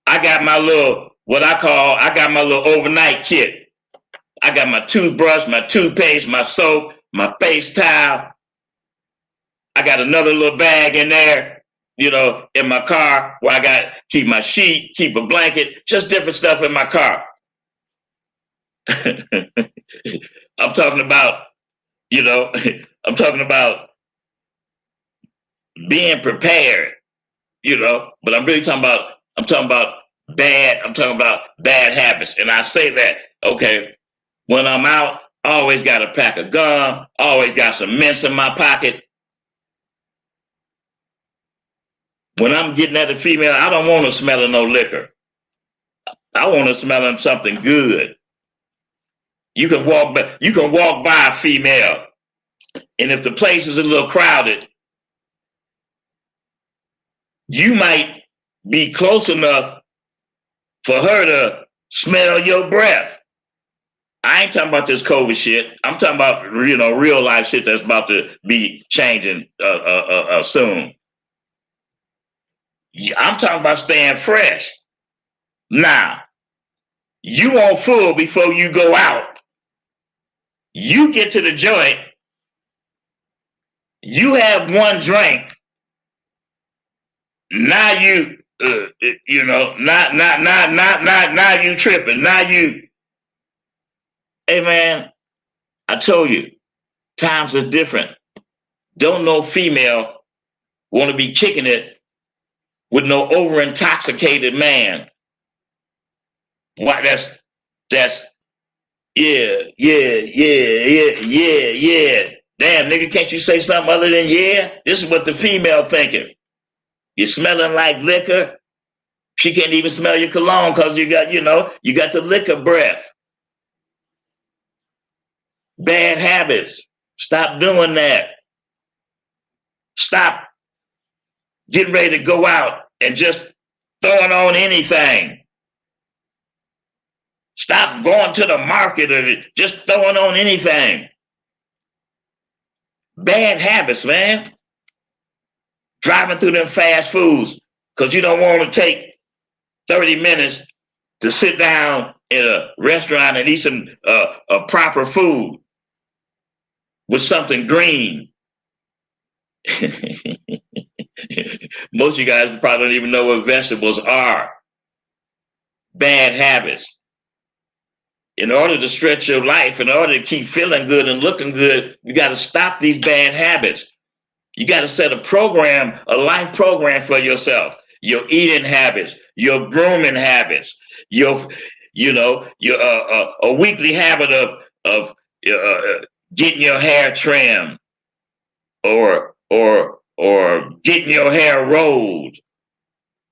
I got my little, I got my little overnight kit. I got my toothbrush, my toothpaste, my soap, my face towel. I got another little bag in there, in my car where I got keep my sheet, keep a blanket, just different stuff in my car. I'm talking about, I'm talking about being prepared, but I'm really talking about, I'm talking about bad habits. And I say that, okay, when I'm out, I always got a pack of gum, always got some mints in my pocket. When I'm getting at a female, I don't want to smell no liquor. I want to smell something good. You can walk by a female, and if the place is a little crowded, you might be close enough for her to smell your breath. I ain't talking about this COVID shit. I'm talking about real life shit that's about to be changing soon. I'm talking about staying fresh. Now, you want full before you go out. You get to the joint. You have one drink. Now you, now you tripping. Now you, hey man, I told you, times are different. Don't no female want to be kicking it with no over intoxicated man. Why? That's yeah. Damn, nigga, can't you say something other than yeah? This is what the female thinking. You're smelling like liquor. She can't even smell your cologne because you got the liquor breath. Bad habits. Stop doing that. Stop getting ready to go out and just throwing on anything. Stop going to the market or just throwing on anything. Bad habits, man. Driving through them fast foods because you don't want to take 30 minutes to sit down in a restaurant and eat some proper food with something green. Most of you guys probably don't even know what vegetables are. Bad habits. In order to stretch your life, in order to keep feeling good and looking good, you got to stop these bad habits. You got to set a program, a life program for yourself. Your eating habits, your grooming habits, your you know, a weekly habit of getting your hair trimmed, or getting your hair rolled,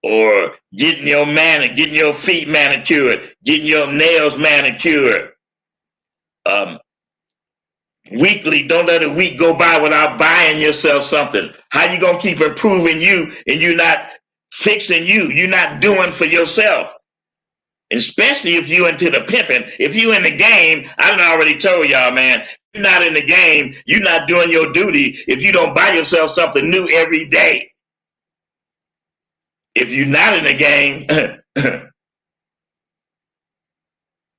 or getting your feet manicured, getting your nails manicured. Weekly, don't let a week go by without buying yourself something. How you gonna keep improving you and you not fixing you? You're not doing for yourself. Especially if you into the pimping. If you in the game, I done already told y'all, man, you're not in the game, you're not doing your duty if you don't buy yourself something new every day. If you're not in the game and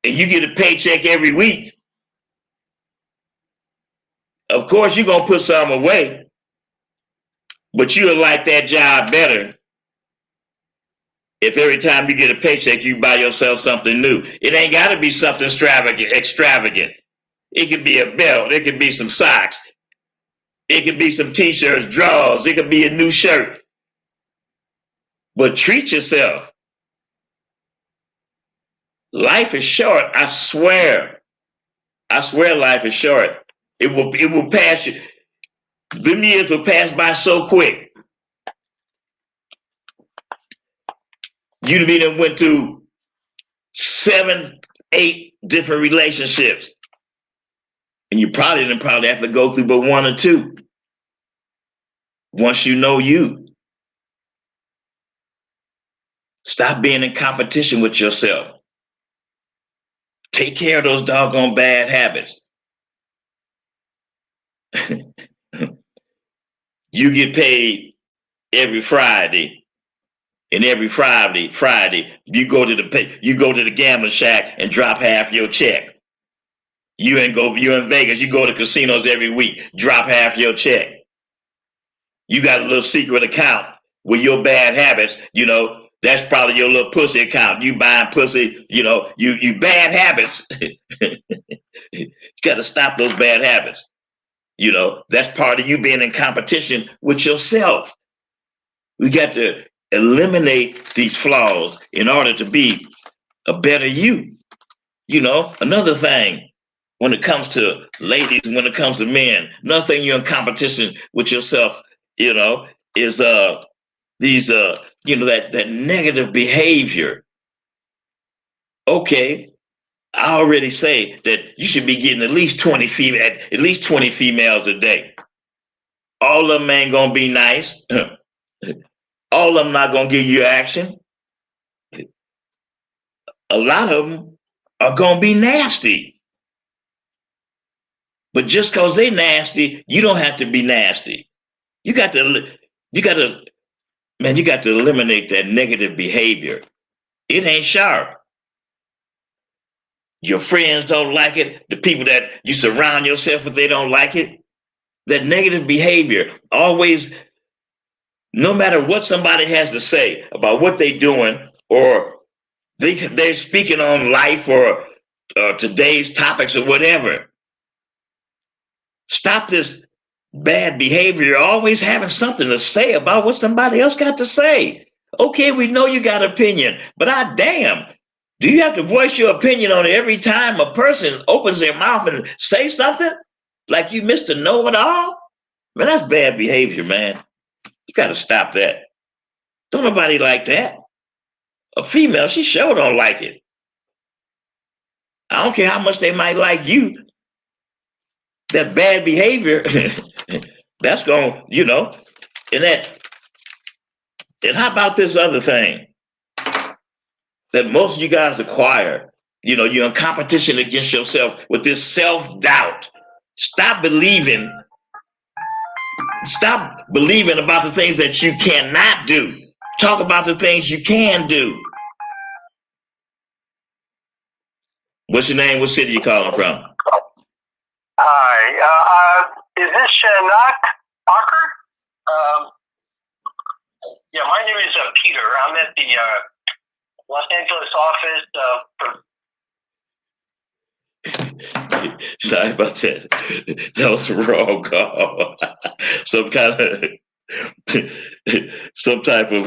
you get a paycheck every week, of course you're gonna put something away, but you'll like that job better if every time you get a paycheck you buy yourself something new. It ain't gotta be something extravagant. It could be a belt, it could be some socks, it could be some t-shirts, drawers, it could be a new shirt. But treat yourself. Life is short, I swear. I swear life is short. It will pass you. Them years will pass by so quick. You done went through 7, 8 different relationships. And you probably have to go through but 1 or 2. Once you know you. Stop being in competition with yourself. Take care of those doggone bad habits. You get paid every Friday, and every Friday you go to the gambling shack and drop half your check. You in Vegas, you go to casinos every week, drop half your check. You got a little secret account with your bad habits, that's probably your little pussy account. You buying pussy, you bad habits. You got to stop those bad habits. That's part of you being in competition with yourself. We got to eliminate these flaws in order to be a better you. Another thing, when it comes to ladies, when it comes to men, another thing you're in competition with yourself, is these that negative behavior. Okay, I already say that you should be getting at least 20 females a day. All of them ain't gonna be nice. All of them not gonna give you action. A lot of them are gonna be nasty. But just because they nasty, you don't have to be nasty. You got to eliminate that negative behavior. It ain't sharp. Your friends don't like it. The people that you surround yourself with, they don't like it. That negative behavior, always, no matter what somebody has to say about what they're doing, or they're speaking on life or today's topics or whatever. Stop this bad behavior. You're always having something to say about what somebody else got to say. Okay, we know you got an opinion, but damn, do you have to voice your opinion on it every time a person opens their mouth and say something? Like you Mr. Know-it-all? Man, that's bad behavior, man. You got to stop that. Don't nobody like that. A female, she sure don't like it. I don't care how much they might like you. That bad behavior, that's going, and how about this other thing that most of you guys acquire? You're in competition against yourself with this self-doubt. Stop believing about the things that you cannot do. Talk about the things you can do. What's your name? What city you calling from? Hi. Is this Shanak Parker? Yeah, my name is Peter. I'm at the Los Angeles office. Sorry about that. That was a wrong call. Some type of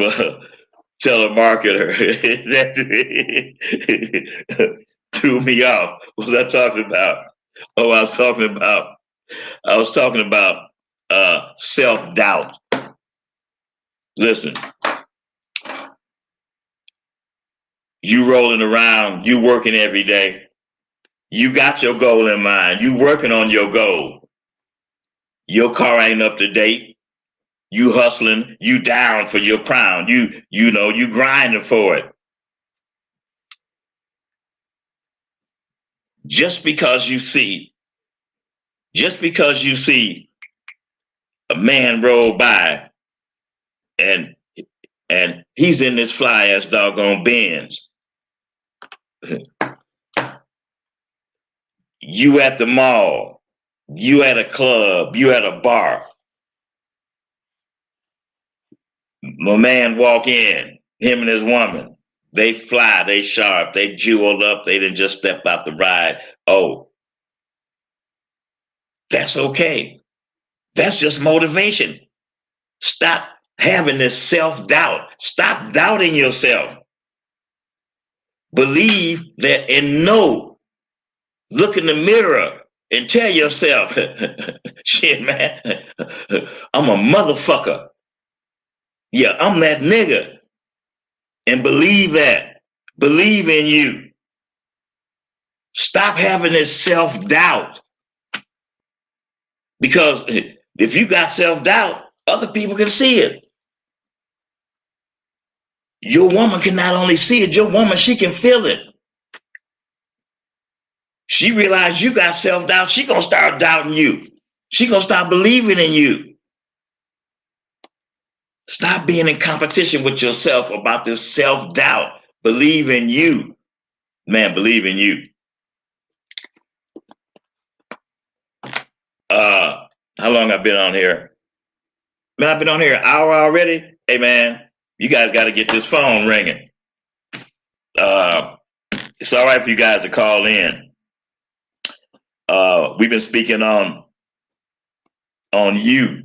telemarketer that threw me off. What was I talking about? Oh, I was talking about self-doubt. Listen, you rolling around, you working every day. You got your goal in mind. You working on your goal. Your car ain't up to date. You hustling, you down for your crown. You know, you grinding for it. Just because you see a man roll by and he's in this fly ass doggone Benz. You at the mall, you at a club, you at a bar. My man walk in, him and his woman. They fly, they sharp, they jeweled up, they didn't just step out the ride. Oh, that's okay. That's just motivation. Stop having this self-doubt. Stop doubting yourself. Believe that and know. Look in the mirror and tell yourself, shit, man, I'm a motherfucker. Yeah, I'm that nigga. And believe that. Believe in you. Stop having this self-doubt. Because if you got self-doubt, other people can see it. Your woman can not only see it, your woman, she can feel it. She realized you got self-doubt, she gonna start doubting you. She gonna start believing in you. Stop being in competition with yourself about this self-doubt. Believe in you. Man, believe in you. How long I've been on here? Man, I've been on here an hour already. Hey man, you guys got to get this phone ringing. It's all right for you guys to call in. We've been speaking on you.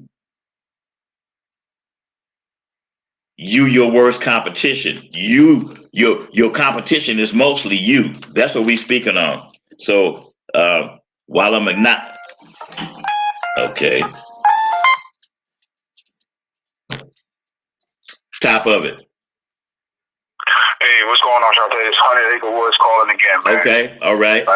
You, your worst competition. You, your competition is mostly you. That's what we're speaking on. So while I'm not okay, top of it. Hey, what's going on, Shoutouts? It's 100 Acre Woods calling again, man. Okay, all right.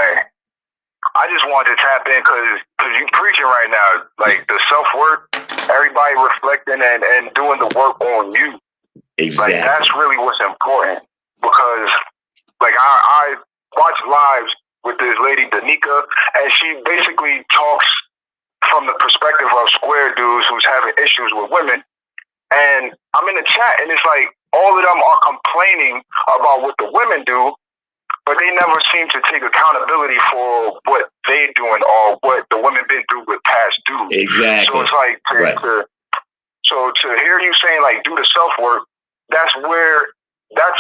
I just wanted to tap in because you preaching right now, like the self-worth, everybody reflecting and doing the work on you. Exactly. Like that's really what's important because like I watch lives with this lady Danica and she basically talks from the perspective of square dudes who's having issues with women. And I'm in the chat and it's like all of them are complaining about what the women do, but they never seem to take accountability for what they doing or what the women been through with past dudes. Exactly. So it's like to hear you saying like do the self-work, that's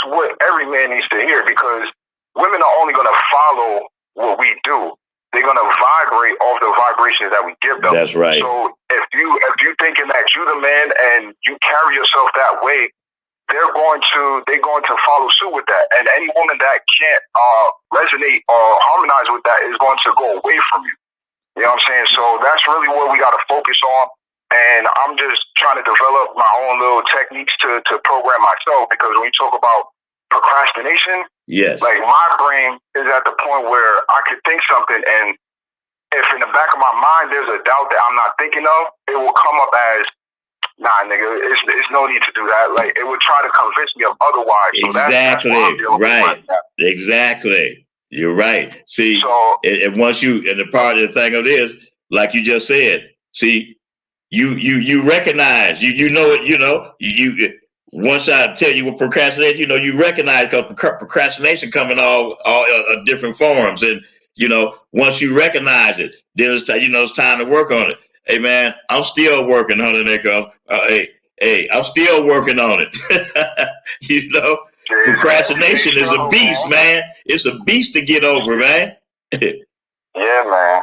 what every man needs to hear because women are only gonna follow what we do. They're gonna vibrate off the vibrations that we give them. That's right. So if you thinking that you the man and you carry yourself that way, they're going to follow suit with that. And any woman that can't resonate or harmonize with that is going to go away from you. You know what I'm saying? So that's really what we got to focus on. And I'm just trying to develop my own little techniques to program myself because when you talk about procrastination, yes, like my brain is at the point where I could think something and if in the back of my mind there's a doubt that I'm not thinking of, it will come up as, nah, nigga, it's no need to do that. Like, it would try to convince me of otherwise. So exactly. That's right. Exactly. You're right. See, so, and once you, and the part of the thing of this, like you just said, see, you recognize, you know it, you once I tell you what procrastination, you recognize because procrastination come in all different forms. And, once you recognize it, then it's time to work on it. Hey man, I'm still working on it, hey, I'm still working on it. Procrastination is a beast, man. It's a beast to get over, man. Yeah, man.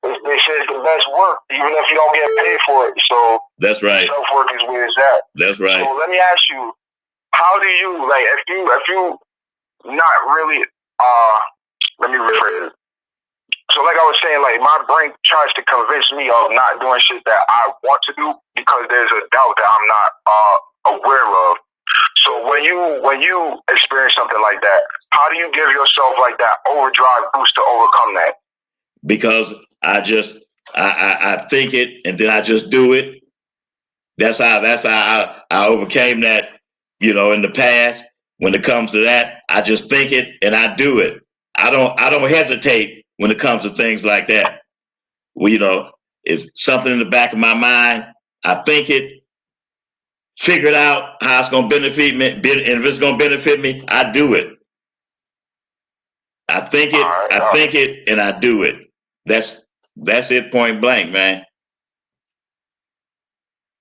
But they say it's the best work, even if you don't get paid for it. So that's right. Self work is where it's at. That's right. So let me ask you, how do you like if you not really let me rephrase it. So like I was saying, like my brain tries to convince me of not doing shit that I want to do because there's a doubt that I'm not aware of. So when you experience something like that, how do you give yourself like that overdrive boost to overcome that? Because I think it and then I just do it. That's how I overcame that, in the past. When it comes to that, I just think it and I do it. I don't hesitate when it comes to things like that. Well, it's something in the back of my mind. I think it, figure it out how it's going to benefit me, and if it's going to benefit me, I do it. I think it, and I do it. That's it, point blank, man.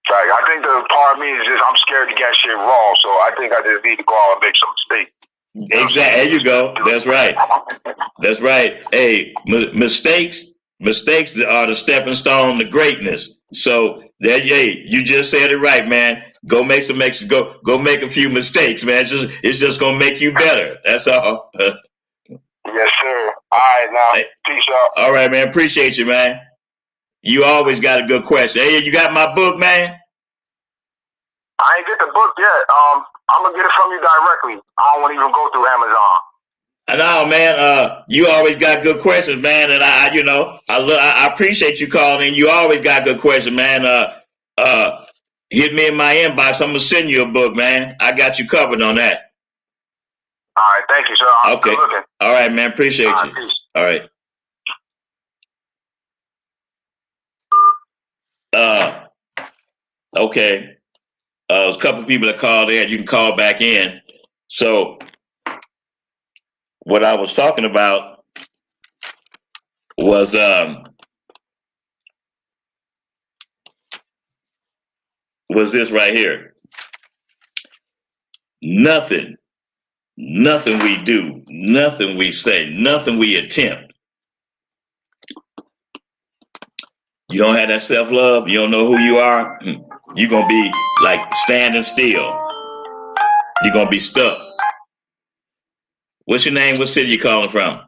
Right. I think the part of me is just I'm scared to get shit wrong, so I think I just need to go out and make some mistakes. Exactly. There you go. That's right. That's right. Hey, mistakes are the stepping stone to greatness. So you just said it right, man. Go make go make a few mistakes, man. It's just gonna make you better. That's all. Yes, sir. All right, now. Hey, peace out. All right, man. Appreciate you, man. You always got a good question. Hey, you got my book, man? I ain't get the book yet. I'm gonna get it from you directly. I don't want to even go through Amazon. No, man. You always got good questions, man, and I appreciate you calling in. You always got good questions, man. Hit me in my inbox. I'm gonna send you a book, man. I got you covered on that. All right, thank you, sir. Okay. All right, man. Appreciate you. Peace. All right. Okay. There's a couple of people that called in. You can call back in. So, what I was talking about was this right here. Nothing we do, nothing we say, nothing we attempt. You don't have that self-love, you don't know who you are, you're going to be like standing still. You're going to be stuck. What's your name? What city you calling from?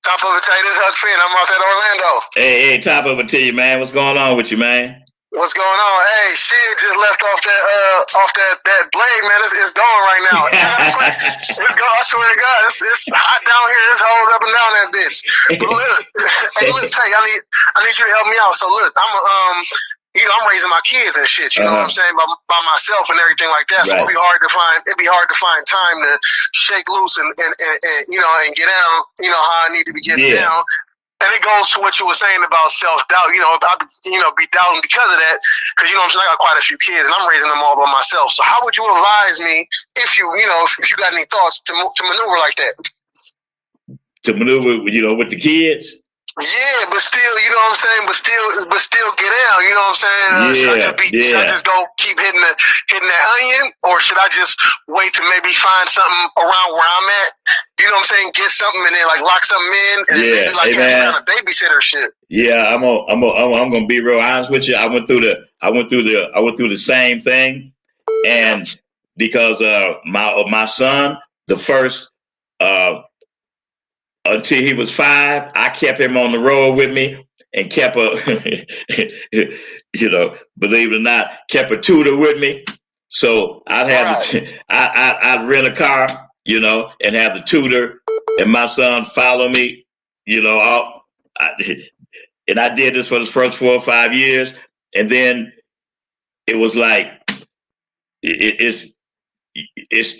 Top of it to you, this is Huck Finn. I'm out at Orlando. Hey, top of it to you, man. What's going on with you, man? What's going on? Hey, shit, just left off that blade, man. It's going right now. It's going. I swear to God, it's hot down here. It's holes up and down that bitch. But look, hey, look, Tay, I need you to help me out. So look, I'm raising my kids and shit. You know what I'm saying, by myself and everything like that. So it'd be hard to find time to shake loose and and get down. How I need to be getting down. And it goes to what you were saying about self-doubt, be doubting because of that. Because, I got quite a few kids and I'm raising them all by myself. So how would you advise me if you got any thoughts to maneuver like that? To maneuver, with the kids? Yeah, but still, you know what I'm saying? But still get out, you know what I'm saying? Should I just go keep hitting that onion, or should I just wait to maybe find something around where I'm at? You know what I'm saying? Get something and then like lock something in and maybe like catch some kind of babysitter shit. Yeah, I'm gonna be real honest with you. I went through the same thing, and because my son, the first until he was 5, I kept him on the road with me and kept believe it or not, kept a tutor with me. So I'd have I'd rent a car, and have the tutor and my son follow me, and I did this for the first 4 or 5 years. And then it was like, it's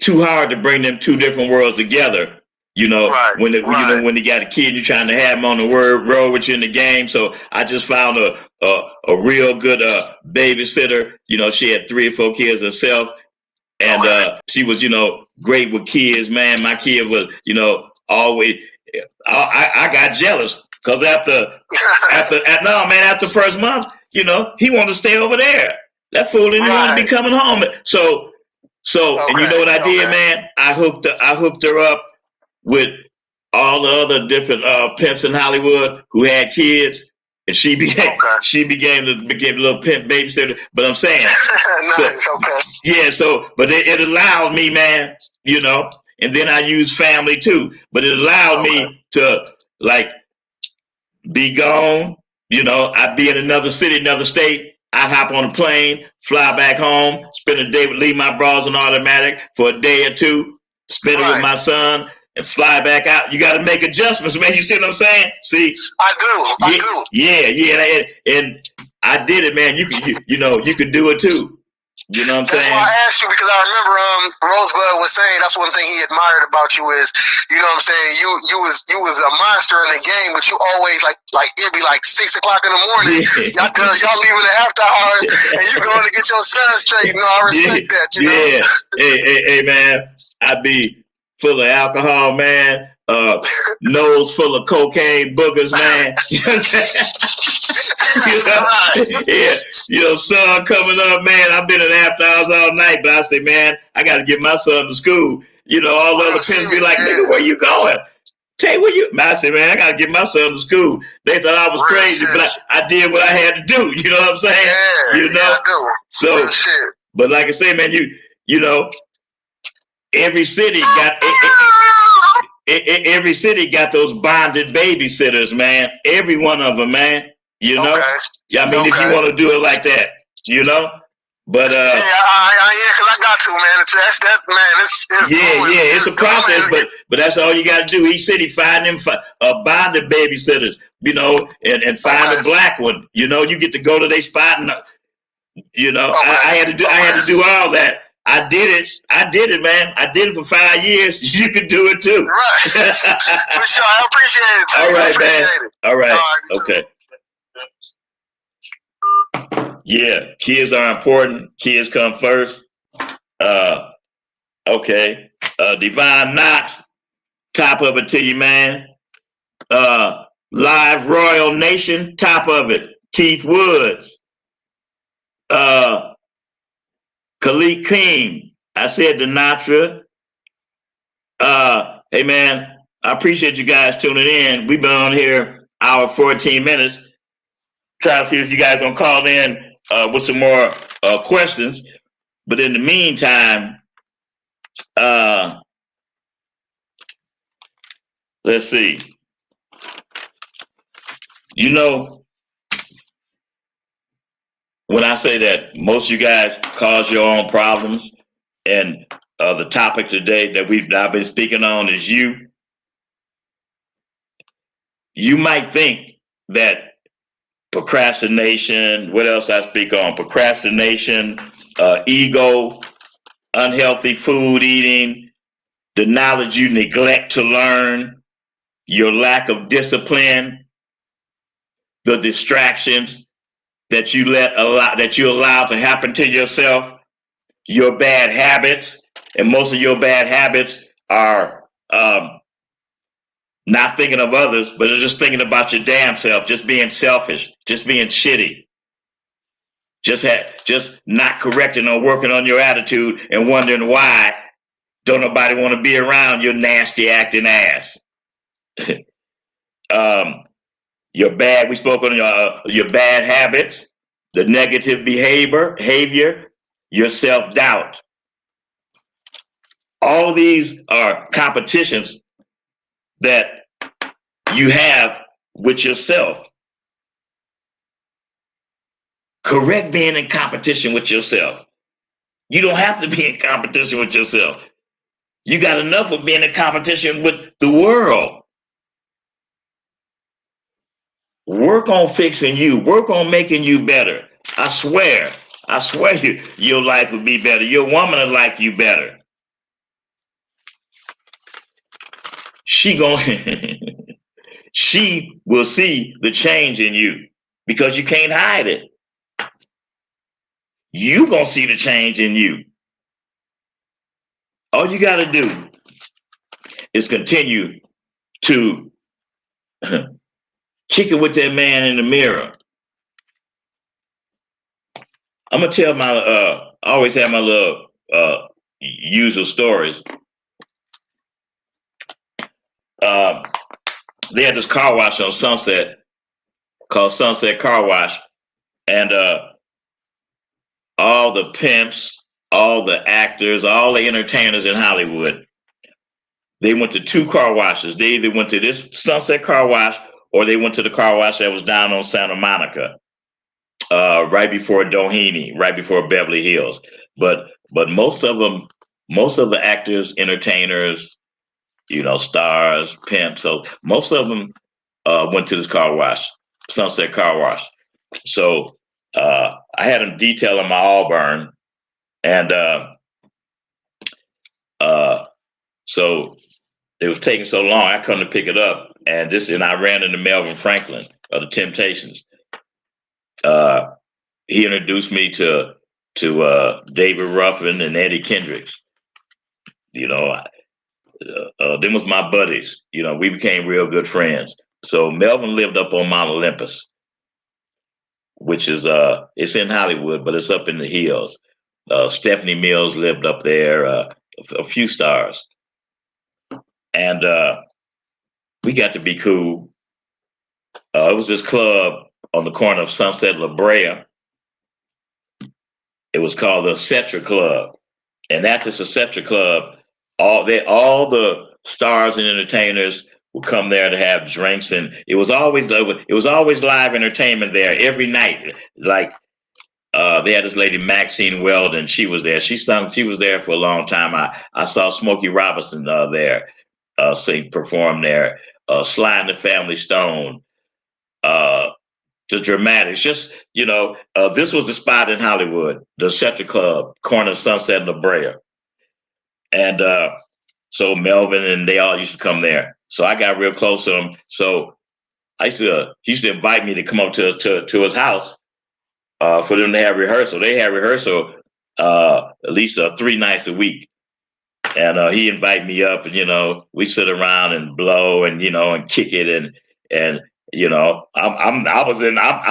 too hard to bring them two different worlds together. When you got a kid, you're trying to have them on the road with you in the game. So I just found a real good babysitter. She had 3 or 4 kids herself, and she was great with kids. Man, my kid was always. I got jealous because after the first month, he wanted to stay over there. That fool didn't want to be coming home. So and you know what I did, man? I hooked her up with all the other different pimps in Hollywood who had kids, and she became a little pimp babysitter. But I'm saying, nice, okay. Yeah, so but it allowed me, man, you know, and then I use family too. But it allowed me to like be gone, you know, I'd be in another city, another state. I'd hop on a plane, fly back home, spend a day leave my bras on automatic for a day or two, spend it with my son, and fly back out. You got to make adjustments, man. You see what I'm saying? See, I do. Yeah, and I did it, man. You could do it too. You know what I'm saying? That's why I asked you, because I remember Rosebud was saying that's one thing he admired about you is, you know what I'm saying, you was a monster in the game, but you always like it'd be like 6 o'clock in the morning. Y'all leaving the after hours and you going to get your son straight. You know, I respect that, you know. Hey man, I'd be full of alcohol, man. Nose full of cocaine boogers, man. Son coming up, man. I've been in after hours all night, but I say, man, I got to get my son to school. You know, all the other parents be like, nigga, where you going? Tay, where you? I say, man, I got to get my son to school. They thought I was crazy, but I did what I had to do. You know what I'm saying? Yeah, you know? I do. So, but like I say, man, you know, every city got every city got those bonded babysitters, man. Every one of them, man. You know, I mean, if you want to do it like that, you know. But yeah, because I got to, man. That's that, man. It's it's a process, but that's all you got to do. Each city find them bonded babysitters, you know, and find a black one. You know, you get to go to their spot, and you know, I had to do all that. I did it, man. I did it for 5 years. You can do it too. Right. For sure. I appreciate it. All right, man. All right. Okay. Yeah, kids are important. Kids come first. Okay. Divine Knox, top of it to you, man. Live Royal Nation, top of it. Keith Woods. Khalid King. I said Denatra. Hey, man, I appreciate you guys tuning in. We've been on here hour 14 minutes. Try to see if you guys gonna call in with some more questions. But in the meantime, let's see. You know, when I say that most of you guys cause your own problems, and the topic today that I've been speaking on is you. You might think that procrastination, what else I speak on? Procrastination, ego, unhealthy food eating, the knowledge you neglect to learn, your lack of discipline, the distractions that you allow to happen to yourself, your bad habits, and most of your bad habits are not thinking of others, but just thinking about your damn self, just being selfish, just being shitty, just not correcting or working on your attitude and wondering why don't nobody want to be around your nasty acting ass. We spoke on your bad habits, the negative behavior, your self-doubt. All these are competitions that you have with yourself. Correct being in competition with yourself. You don't have to be in competition with yourself. You got enough of being in competition with the world. Work on fixing you. Work on making you better. I swear your life will be better. Your woman will like you better. She will see the change in you because you can't hide it. You gonna see the change in you. All you gotta do is continue to kick it with that man in the mirror. I'm gonna tell I always have my little usual stories. They had this car wash on Sunset called Sunset Car Wash, and all the pimps, all the actors, all the entertainers in Hollywood, they went to 2 car washes. They either went to this Sunset Car Wash or they went to the car wash that was down on Santa Monica, right before Doheny, right before Beverly Hills. But most of them, most of the actors, entertainers, stars, pimps, so most of them went to this car wash, Sunset Car Wash. So I had them detailing my Auburn, and so it was taking so long, I couldn't pick it up. And I ran into Melvin Franklin of the Temptations. He introduced me to David Ruffin and Eddie Kendricks. Them was my buddies. We became real good friends. So Melvin lived up on Mount Olympus, which is it's in Hollywood, but it's up in the hills. Stephanie Mills lived up there. A few stars, and we got to be cool. It was this club on the corner of Sunset La Brea. It was called the Cetra Club, and at the Cetra Club, all the stars and entertainers would come there to have drinks, and it was always live entertainment there every night. Like they had this lady Maxine Weldon. She was there. She was there for a long time. I saw Smokey Robinson there perform there. Sly and the Family Stone. The Dramatics. Just this was the spot in Hollywood, the Cetra Club, corner of Sunset and La Brea, and so Melvin and they all used to come there. So I got real close to him. So he used to invite me to come up to his house for them to have rehearsal. They had rehearsal at least 3 nights a week, and he invited me up, and we sit around and blow and and kick it and I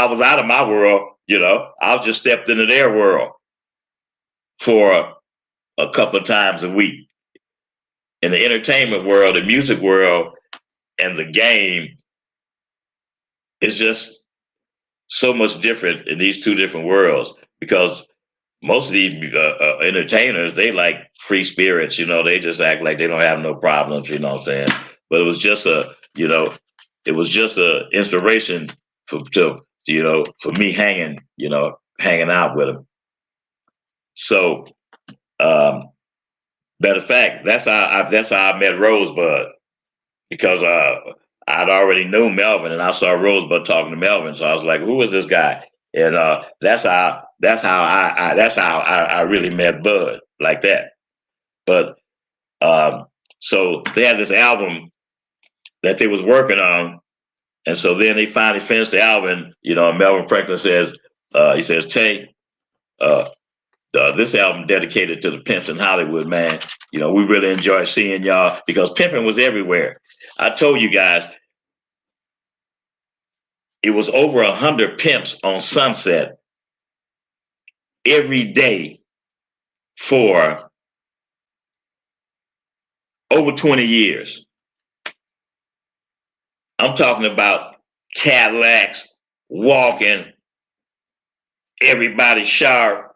was out of my world. I just stepped into their world for a couple of times a week. In the entertainment world, the music world, and the game is just so much different in these 2 different worlds, because most of these entertainers, they like free spirits. They just act like they don't have no problems. You know what I'm saying? But it was just it was just a inspiration for me hanging out with them. So, matter of fact, that's how I met Rosebud, because I'd already knew Melvin, and I saw Rosebud talking to Melvin, so I was like, "Who is this guy?" And that's how I really met Bud, like that. But so they had this album that they was working on, and so then they finally finished the album. Melvin Franklin says, he says, "Tay, this album dedicated to the pimps in Hollywood, man. We really enjoy seeing y'all, because pimping was everywhere. I told you guys, it was over 100 pimps on Sunset every day for over 20 years. I'm talking about Cadillacs, walking, everybody sharp,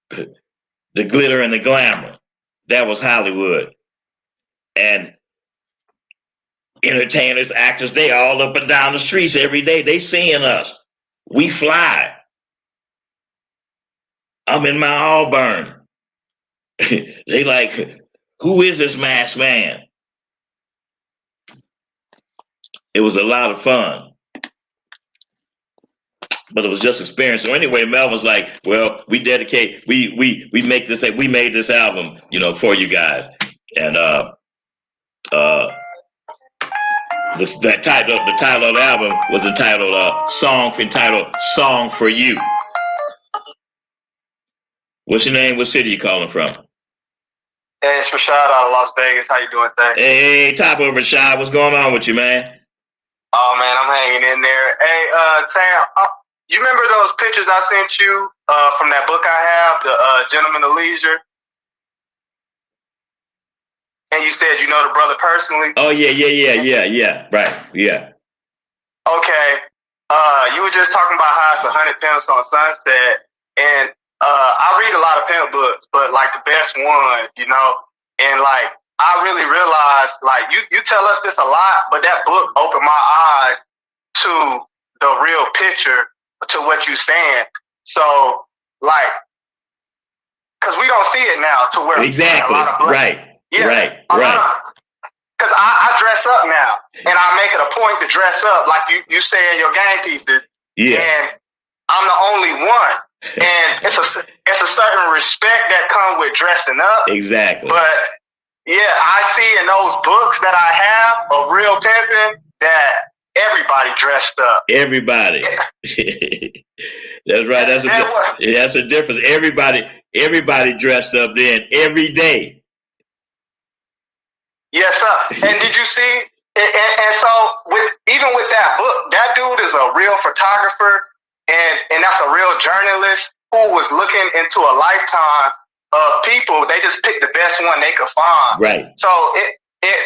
the glitter and the glamour. That was Hollywood. And entertainers, actors, they all up and down the streets every day. They seeing us. We fly. I'm in my Auburn. They like, who is this masked man? It was a lot of fun, but it was just experience. So anyway, Mel was like, "Well, we made this album, for you guys." And the title of the album was entitled "Song for You." What's your name? What city you calling from? Hey, it's Rashad out of Las Vegas. How you doing today? Hey, top of Rashad. What's going on with you, man? Oh, man, I'm hanging in there. Hey, Tam, you remember those pictures I sent you from that book I have, The Gentleman of Leisure? And you said you know the brother personally? Oh, yeah. Right, yeah. Okay. You were just talking about how it's 100 pimps on Sunset, and I read a lot of pimp books, but like the best ones, you know, and like I really realized, like you tell us this a lot, but that book opened my eyes to the real picture, to what you stand. So like, because we don't see it now, to where exactly, a lot of right, yeah, right. Because I dress up now, and I make it a point to dress up like you say in your game pieces. Yeah. And I'm the only one, and it's a certain respect that comes with dressing up. Exactly. But yeah, I see in those books that I have of real pimping that everybody dressed up. Everybody. Yeah. That's right. That's a difference. Everybody dressed up then every day. Yes, sir. And did you see? And so, even with that book, that dude is a real photographer, and that's a real journalist who was looking into a lifetime of people. They just picked the best one they could find. Right. So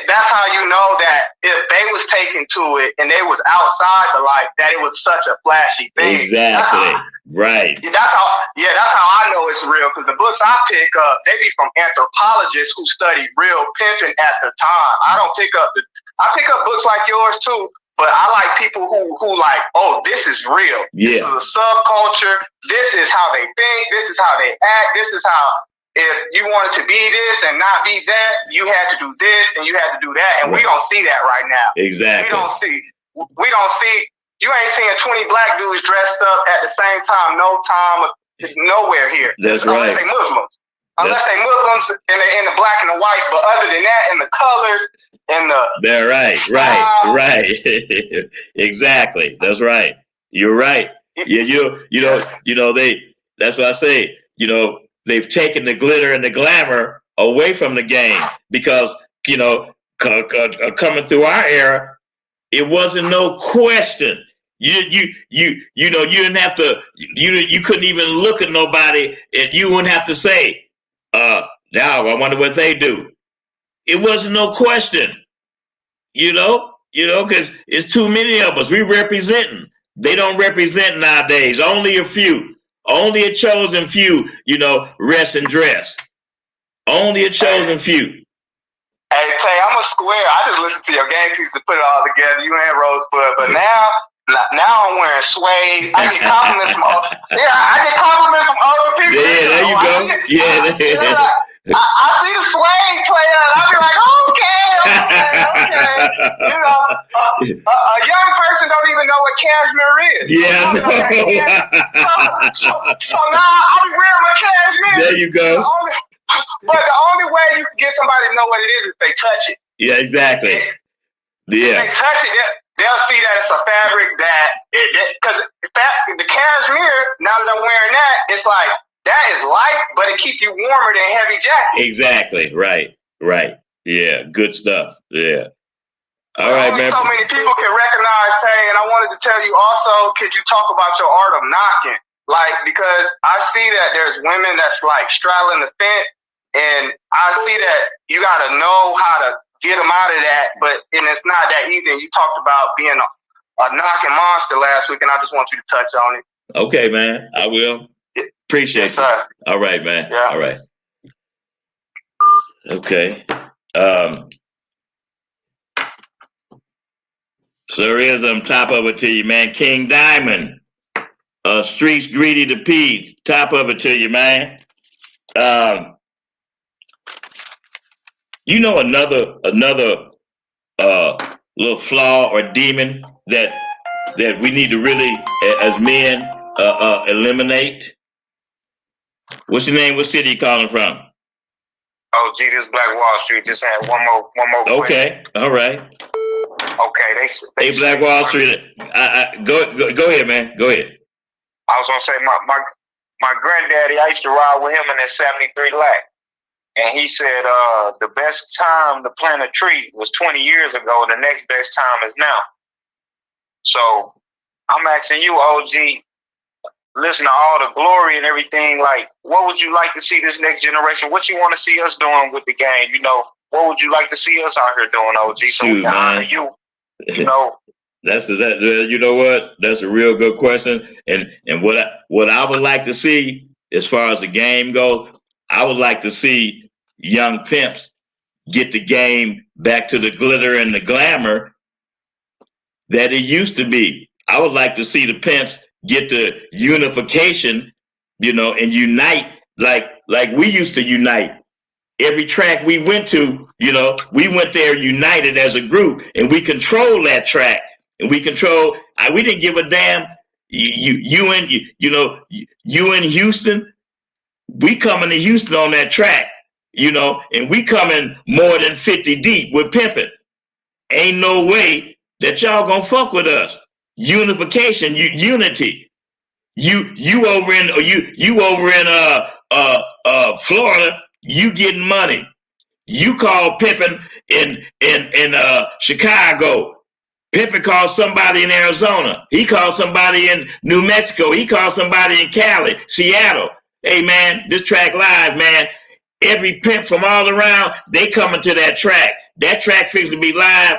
that's how you know that if they was taken to it and they was outside the life, that it was such a flashy thing. Exactly. Right. That's how I know it's real, because the books I pick up, they be from anthropologists who studied real pimping at the time. I pick up books like yours too, but I like people who like, oh, this is real. Yeah. This is a subculture. This is how they think. This is how they act. This is how, if you wanted to be this and not be that, you had to do this and you had to do that. And we don't see that right now. Exactly. We don't see, you ain't seeing 20 black dudes dressed up at the same time, nowhere here. That's unless right. They Muslims. Unless they Muslims and they're in the black and the white, but other than that, in the colors and the they're right. Exactly. That's right. You're right. Yeah, that's what I say, they've taken the glitter and the glamour away from the game, because, coming through our era, it wasn't no question. You didn't have to, you couldn't even look at nobody and you wouldn't have to say, now I wonder what they do. It wasn't no question, because it's too many of us. We representing. They don't represent nowadays. Only a few, only a chosen few, rest and dress. Only a chosen few. Hey, Tay, I'm a square. I just listened to your game piece to put it all together. You and Rosebud, but now I'm wearing suede. I get compliments from other people. Yeah, there you go. I see the suede player, and I'll be like, okay. A young person don't even know what cashmere is. Yeah, so now I'm wearing my cashmere. There you go. But the only way you can get somebody to know what it is if they touch it. Yeah, exactly. Yeah. If they touch it, they'll see that it's a fabric because the cashmere, now that I'm wearing that, it's like, that is light, but it keeps you warmer than heavy jacket. Exactly. Right. Yeah, good stuff. Yeah. All right, man. So many people can recognize Tay, and I wanted to tell you also, could you talk about your art of knocking? Like, because I see that there's women that's like straddling the fence, and I see that you got to know how to get them out of that, and it's not that easy. And you talked about being a knocking monster last week, and I just want you to touch on it. Okay, man. I will. Appreciate it. All right, man. Yeah. All right. Okay. Sir is on top of it to you, man. King Diamond. Streets Greedy to Pete. Top of it to you, man. Another little flaw or demon that we need to really, as men, eliminate. What's your name? What city you calling from? Oh, gee, this Black Wall Street just had one more. Okay, question. All right. Okay, they Black Wall Street. Go ahead, man. Go ahead. I was gonna say my granddaddy. I used to ride with him in that 73 Lac, and he said the best time to plant a tree was 20 years ago. The next best time is now. So I'm asking you, OG. Listen to all the glory and everything. Like, what would you like to see this next generation? What you want to see us doing with the game? What would you like to see us out here doing, OG? So we can honor you. You know what? That's a real good question. And what I would like to see as far as the game goes, I would like to see young pimps get the game back to the glitter and the glamour that it used to be. I would like to see the pimps get the unification, and unite like we used to unite. Every track we went to, we went there united as a group, and we controlled that track, and we didn't give a damn. You in Houston, we coming to Houston on that track, and we coming more than 50 deep with pimping. Ain't no way that y'all gonna fuck with us. Unification, unity. You over in Florida, you getting money. You call pimping in Chicago. Pimpin called somebody in Arizona. He called somebody in New Mexico. He called somebody in Cali, Seattle. Hey man, this track live, man. Every pimp from all around, they coming to that track. That track fixed to be live.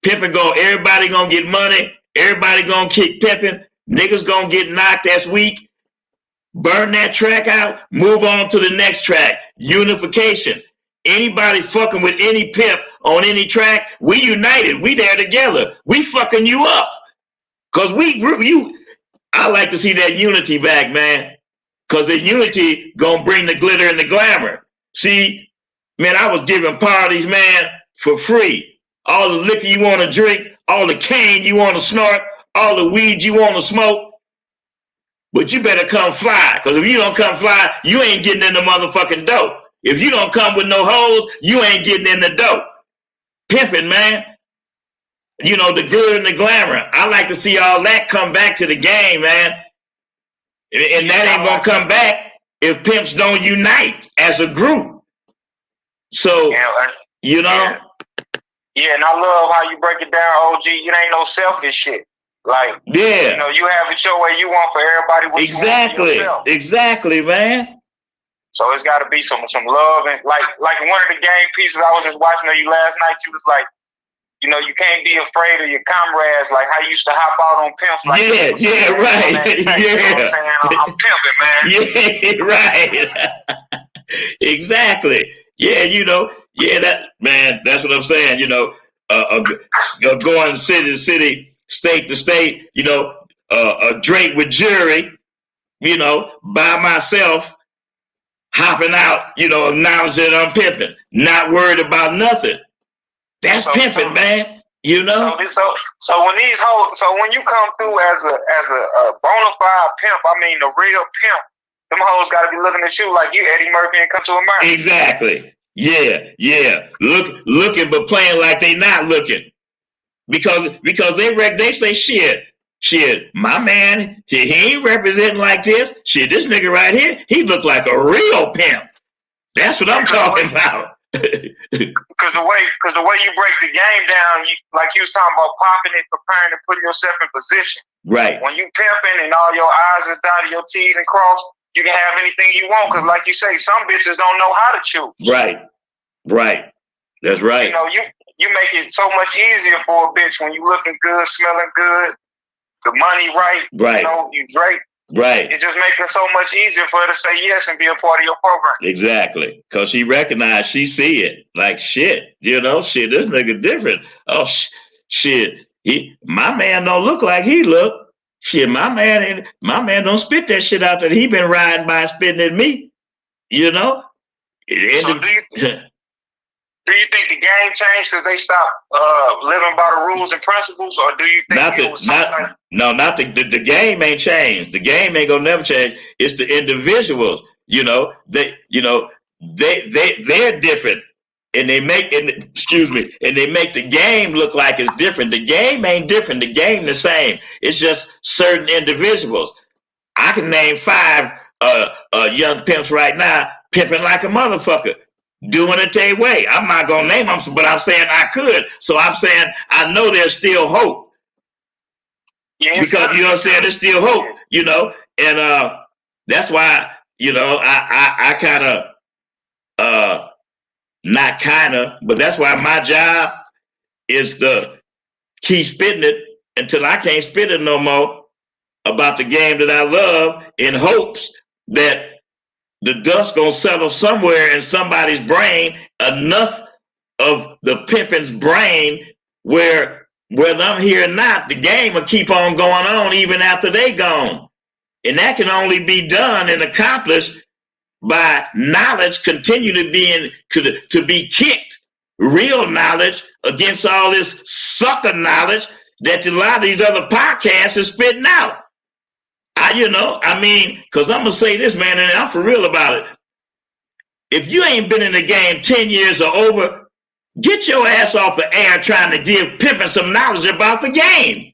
Pimpin everybody gonna get money. Everybody gonna kick pimping. Niggas gonna get knocked that's weak. Burn that track out. Move on to the next track. Unification. Anybody fucking with any pimp on any track, we united. We there together. We fucking you up. Cause I like to see that unity back, man. Cause the unity gonna bring the glitter and the glamour. See, man, I was giving parties, man, for free. All the liquor you want to drink, all the cane you want to snort, all the weed you want to smoke. But you better come fly, because if you don't come fly, you ain't getting in the motherfucking dope. If you don't come with no hoes, you ain't getting in the dope. Pimping, man. The good and the glamour. I like to see all that come back to the game, man. And that ain't going to come back if pimps don't unite as a group. So, Yeah, and I love how you break it down, OG. It ain't no selfish shit. Like, yeah, you have it your way. You want for everybody what you want for yourself. Exactly, man. So it's got to be some love, and like one of the game pieces I was just watching of you last night. You was like, you can't be afraid of your comrades, like how you used to hop out on pimps. Like, yeah, right. You know what I'm saying? I'm pimping, man. Yeah, right. Exactly. Yeah, that man. That's what I'm saying. Going city to city, state to state. A Drake with jury. By myself, hopping out. Acknowledging I'm pimping, not worried about nothing. That's pimping, man. So when these hoes, so when you come through as a bona fide pimp, I mean the real pimp, them hoes got to be looking at you like you Eddie Murphy and Come to America. Exactly. Yeah. Looking but playing like they not looking, because they say shit. My man, he ain't representing like this. Shit, this nigga right here, he look like a real pimp. That's what I'm talking about. Because the way you break the game down, like you was talking about popping it, preparing, and putting yourself in position. Right. When you pimping and all your I's is dotted, your T's and crossed, you can have anything you want. Because like you say, some bitches don't know how to choose. Right. That's right. You make it so much easier for a bitch when you looking good, smelling good, the money right. You Drake. Right. It just makes it so much easier for her to say yes and be a part of your program. Exactly. Because she recognized, she see it. Like, shit, shit, this nigga different. Oh, shit. My man don't look like he look. Shit, my man don't spit that shit out that he been riding by spitting at me. So do you think the game changed because they stopped living by the rules and principles, or do you think the game ain't changed. The game ain't gonna never change. It's the individuals. They're different, and they make the game look like it's different. The game ain't different. The game the same. It's just certain individuals. I can name 5 young pimps right now pimping like a motherfucker. Doing it their way. I'm not gonna name them, but I'm saying I could. So I'm saying I know there's still hope. Yeah, because you know what I'm saying, there's still hope. And that's why I kind of not kind of, but that's why my job is to keep spitting it until I can't spit it no more about the game that I love, in hopes that the dust gonna settle somewhere in somebody's brain, enough of the pimping's brain where whether I'm here or not, the game will keep on going on even after they gone. And that can only be done and accomplished by knowledge continue to be kicked, real knowledge against all this sucker knowledge that a lot of these other podcasts are spitting out. Because I'm gonna say this, man, and I'm for real about it. If you ain't been in the game 10 years or over, get your ass off the air trying to give pimping some knowledge about the game.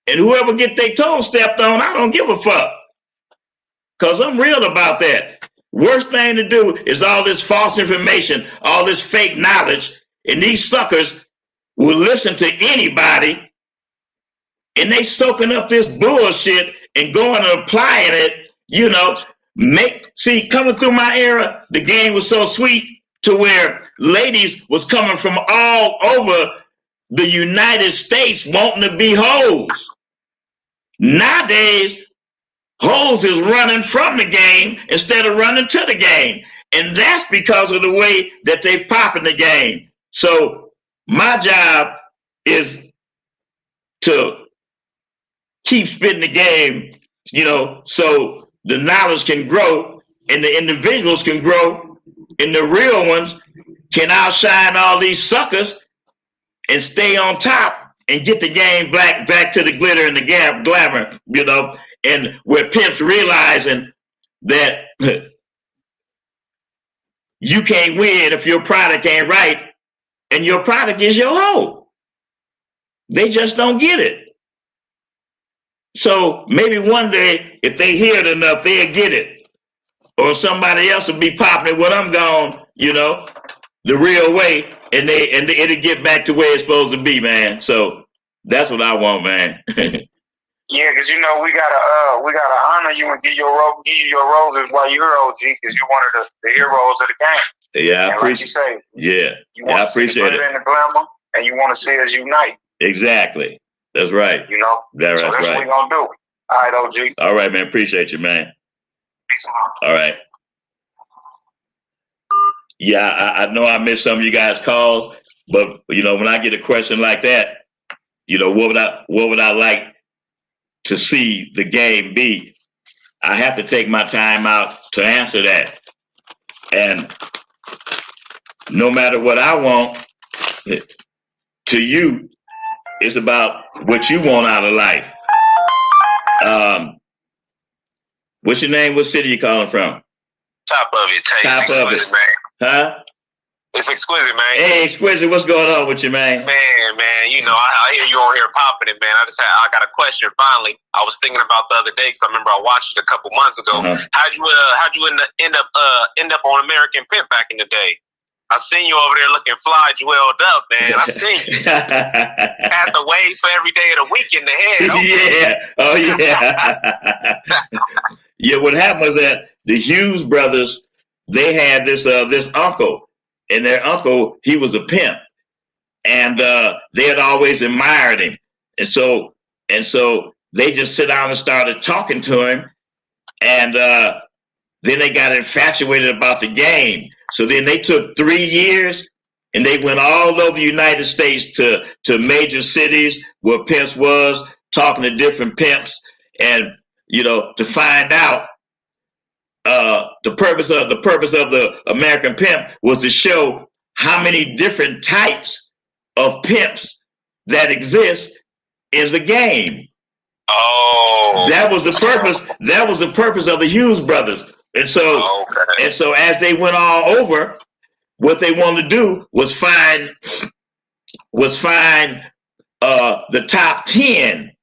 And whoever get their toes stepped on, I don't give a fuck. Because I'm real about that. Worst thing to do is all this false information, all this fake knowledge, and these suckers will listen to anybody, and they soaking up this bullshit and going and applying it, coming through my era, the game was so sweet to where ladies was coming from all over the United States wanting to be hoes. Nowadays, hoes is running from the game instead of running to the game. And that's because of the way that they pop in the game. So my job is to keep spitting the game, so the knowledge can grow and the individuals can grow and the real ones can outshine all these suckers and stay on top and get the game back to the glitter and the glamour, and where pimps realizing that you can't win if your product ain't right and your product is your hoe. They just don't get it. So maybe one day, if they hear it enough, they'll get it. Or somebody else will be popping it when I'm gone, the real way, and it'll get back to where it's supposed to be, man. So that's what I want, man. Yeah, because we gotta honor you and give you your roses while you're OG, because you're one of the heroes of the game. Yeah, I appreciate. Like you say, you want to see the glitter and the glamour, and you want to see us unite. Exactly. That's right. That's what we're gonna do. All right, OG. All right, man. Appreciate you, man. Peace out. All right. Yeah, I know I missed some of you guys' calls, but when I get a question like that, what would I like to see the game be? I have to take my time out to answer that. And no matter what I want, to you, it's about what you want out of life. What's your name? What city you calling from? Top of it, Tay. Top of it, man. Huh? It's exquisite, man. Hey, exquisite. What's going on with you, man? Man, I hear you on here popping it, man. I got a question. Finally, I was thinking about the other day because I remember I watched it a couple months ago. Uh-huh. How'd you end up on American Pimp back in the day? I seen you over there looking fly, jeweled up, man. I seen you. Had the waves for every day of the week in the head. Okay. Yeah. Oh, yeah. Yeah, what happened was that the Hughes brothers, they had this uncle, and their uncle, he was a pimp. And they had always admired him. And so they just sit down and started talking to him. And then they got infatuated about the game. So then they took 3 years and they went all over the United States to major cities where pimps was, talking to different pimps, and to find out the purpose of the American Pimp was to show how many different types of pimps that exist in the game. Oh, that was the purpose. That was the purpose of the Hughes brothers. And so, as they went all over, what they wanted to do was find the top 10.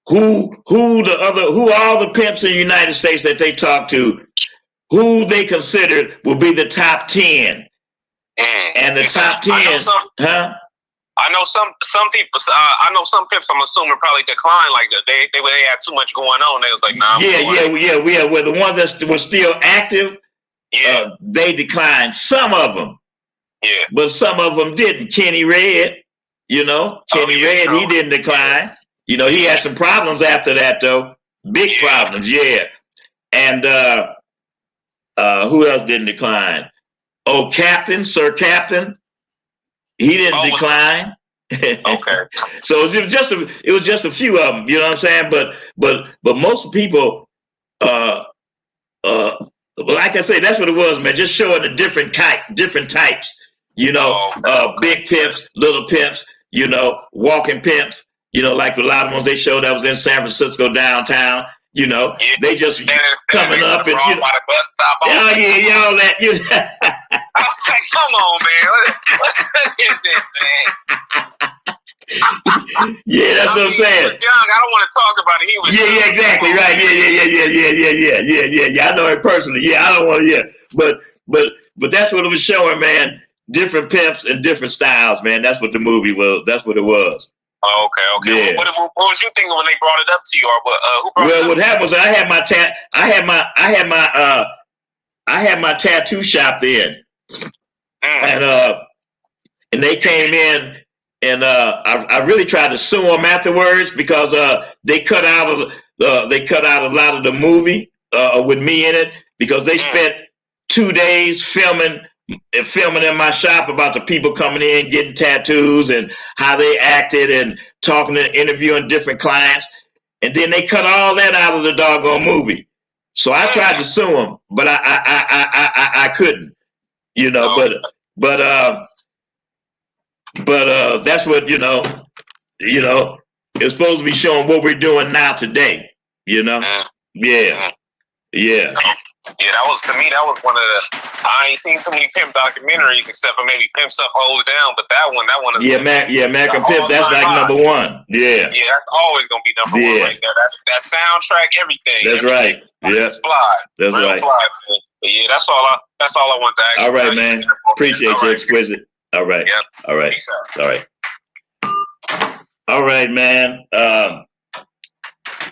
Who all the pimps in the United States that they talked to, who they considered would be the top 10. And the top 10, I know some people. I know some pimps. I'm assuming probably declined. Like they had too much going on. They was like, nah. Yeah. Well, the ones that were still active, they declined. Some of them, but some of them didn't. Kenny Red, You know, Kenny Red, he didn't decline. You know, he had some problems after that though. Big problems, yeah. And who else didn't decline? Oh, Sir Captain, he didn't decline. Okay. So it was just a few of them. You know what I'm saying? But most people, like I say, that's what it was, man. Just showing the different types. You know, big pimps, little pimps. You know, walking pimps. You know, like a lot of ones they showed that was in San Francisco downtown. You know, they just coming up and you know, by the bus stop. Oh yeah, all that. You I was like, come on, man. What is this, man? Yeah, that's what I'm saying. He was young. I don't want to talk about it. He was Yeah, exactly. Right. Yeah. I know it personally. Yeah, I don't want to. Yeah, but that's what it was showing, man. Different pimps and different styles, man. That's what the movie was. That's what it was. Oh, okay. Yeah. What was you thinking when they brought it up to you, or what? Who brought it up? Well, what happened was I had my tattoo shop then, and they came in. And I really tried to sue them afterwards because they cut out a lot of the movie with me in it because they spent 2 days filming in my shop about the people coming in getting tattoos and how they acted and talking and interviewing different clients, and then they cut all that out of the doggone movie. So I tried to sue them, but I couldn't, you know. But that's what you know. It's supposed to be showing what we're doing now today. You know, yeah. That was, to me, that was one of the. I ain't seen too many pimp documentaries except for maybe Pimp Up Hoes Down, but that one is American Pimp. That's like number one. Yeah, that's always gonna be number one right there. That soundtrack, everything. That's right. Yeah, fly. That's real right. Fly, man. But yeah, that's all I want to ask. All right, man. Appreciate you, Exquisite. All right. Yep. All right. Peace out. All right. All right, man.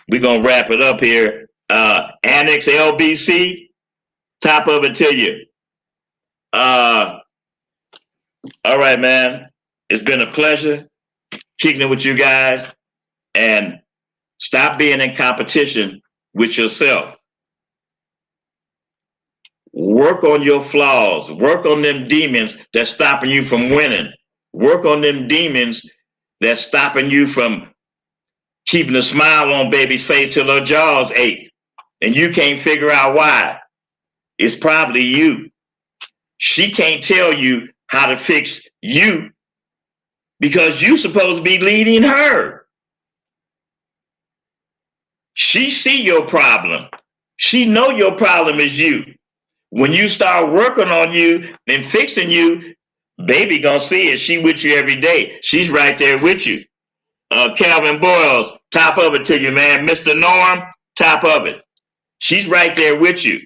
We're gonna wrap it up here. Annex LBC, top of it to you. All right, man. It's been a pleasure kicking it with you guys, and stop being in competition with yourself. Work on your flaws. Work on them demons that's stopping you from winning. Work on them demons that's stopping you from keeping a smile on baby's face till her jaws ache. And you can't figure out why. It's probably you. She can't tell you how to fix you because you're supposed to be leading her. She see your problem. She know your problem is you. When you start working on you and fixing you, baby gonna see it. She with you every day. She's right there with you. Calvin Boyles, top of it to you, man. Mr. Norm, top of it. She's right there with you.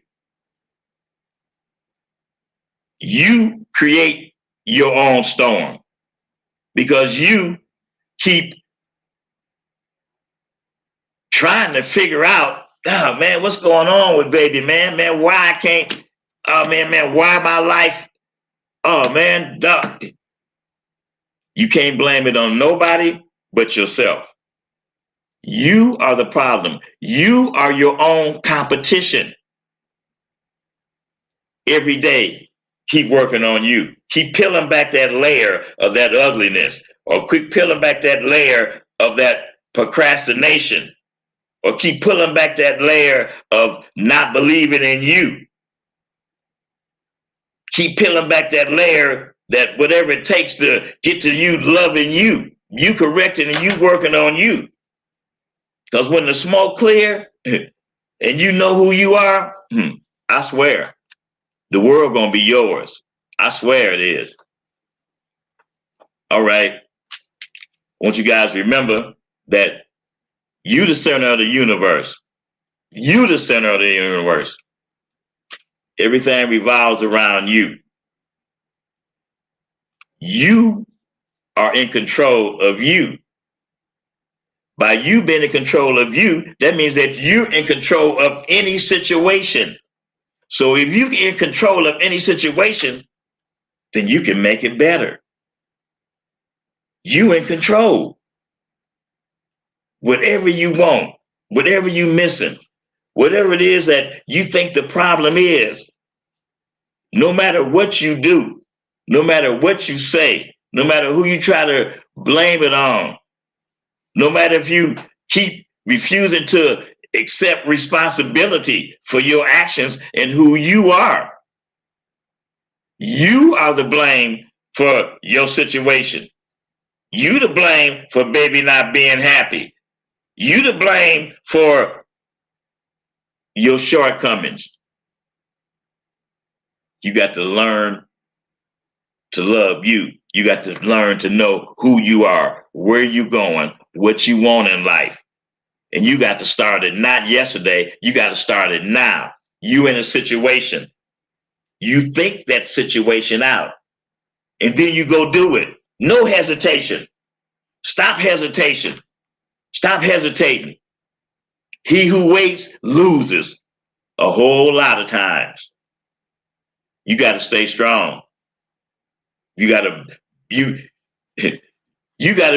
You create your own storm because you keep trying to figure out, oh man, what's going on with baby, man? Man, why I can't, oh man, why my life, oh man, duh. You can't blame it on nobody but yourself. You are the problem. You are your own competition. Every day, keep working on you. Keep peeling back that layer of that ugliness, or keep peeling back that layer of that procrastination, or keep pulling back that layer of not believing in you. Keep peeling back that layer that whatever it takes to get to you loving you, you correcting and you working on you. Because when the smoke clear and you know who you are, I swear, the world gonna be yours. I swear it is. All right. I want you guys to remember that you the center of the universe. You the center of the universe. Everything revolves around you. You are in control of you. By you being in control of you, that means that you're in control of any situation. So if you're in control of any situation, then you can make it better. You in control. Whatever you want, whatever you missing, whatever it is that you think the problem is, no matter what you do, no matter what you say, no matter who you try to blame it on, no matter if you keep refusing to accept responsibility for your actions and who you are the blame for your situation. You to blame for baby not being happy. You to blame for your shortcomings. You got to learn to love you. You got to learn to know who you are, where you going, what you want in life. And you got to start it not yesterday. You got to start it now. You in a situation. You think that situation out. And then you go do it. No hesitation. Stop hesitation. Stop hesitating. He who waits loses a whole lot of times. You got to stay strong. You got to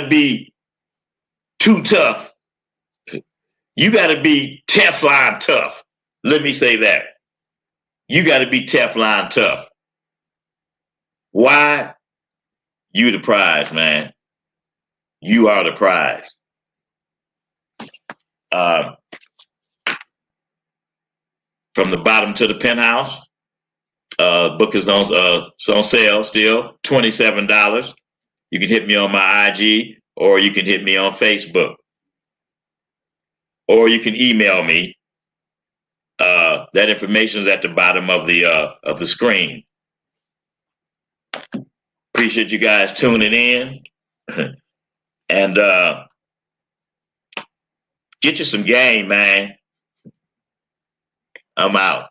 be too tough. You got to be Teflon tough. Let me say that. You got to be Teflon tough. Why? You the prize, man. You are the prize. From the bottom to the penthouse. Book is on sale still, $27. You can hit me on my IG, or you can hit me on Facebook, or you can email me. That information is at the bottom of the screen. Appreciate you guys tuning in, and get you some game, man. I'm out.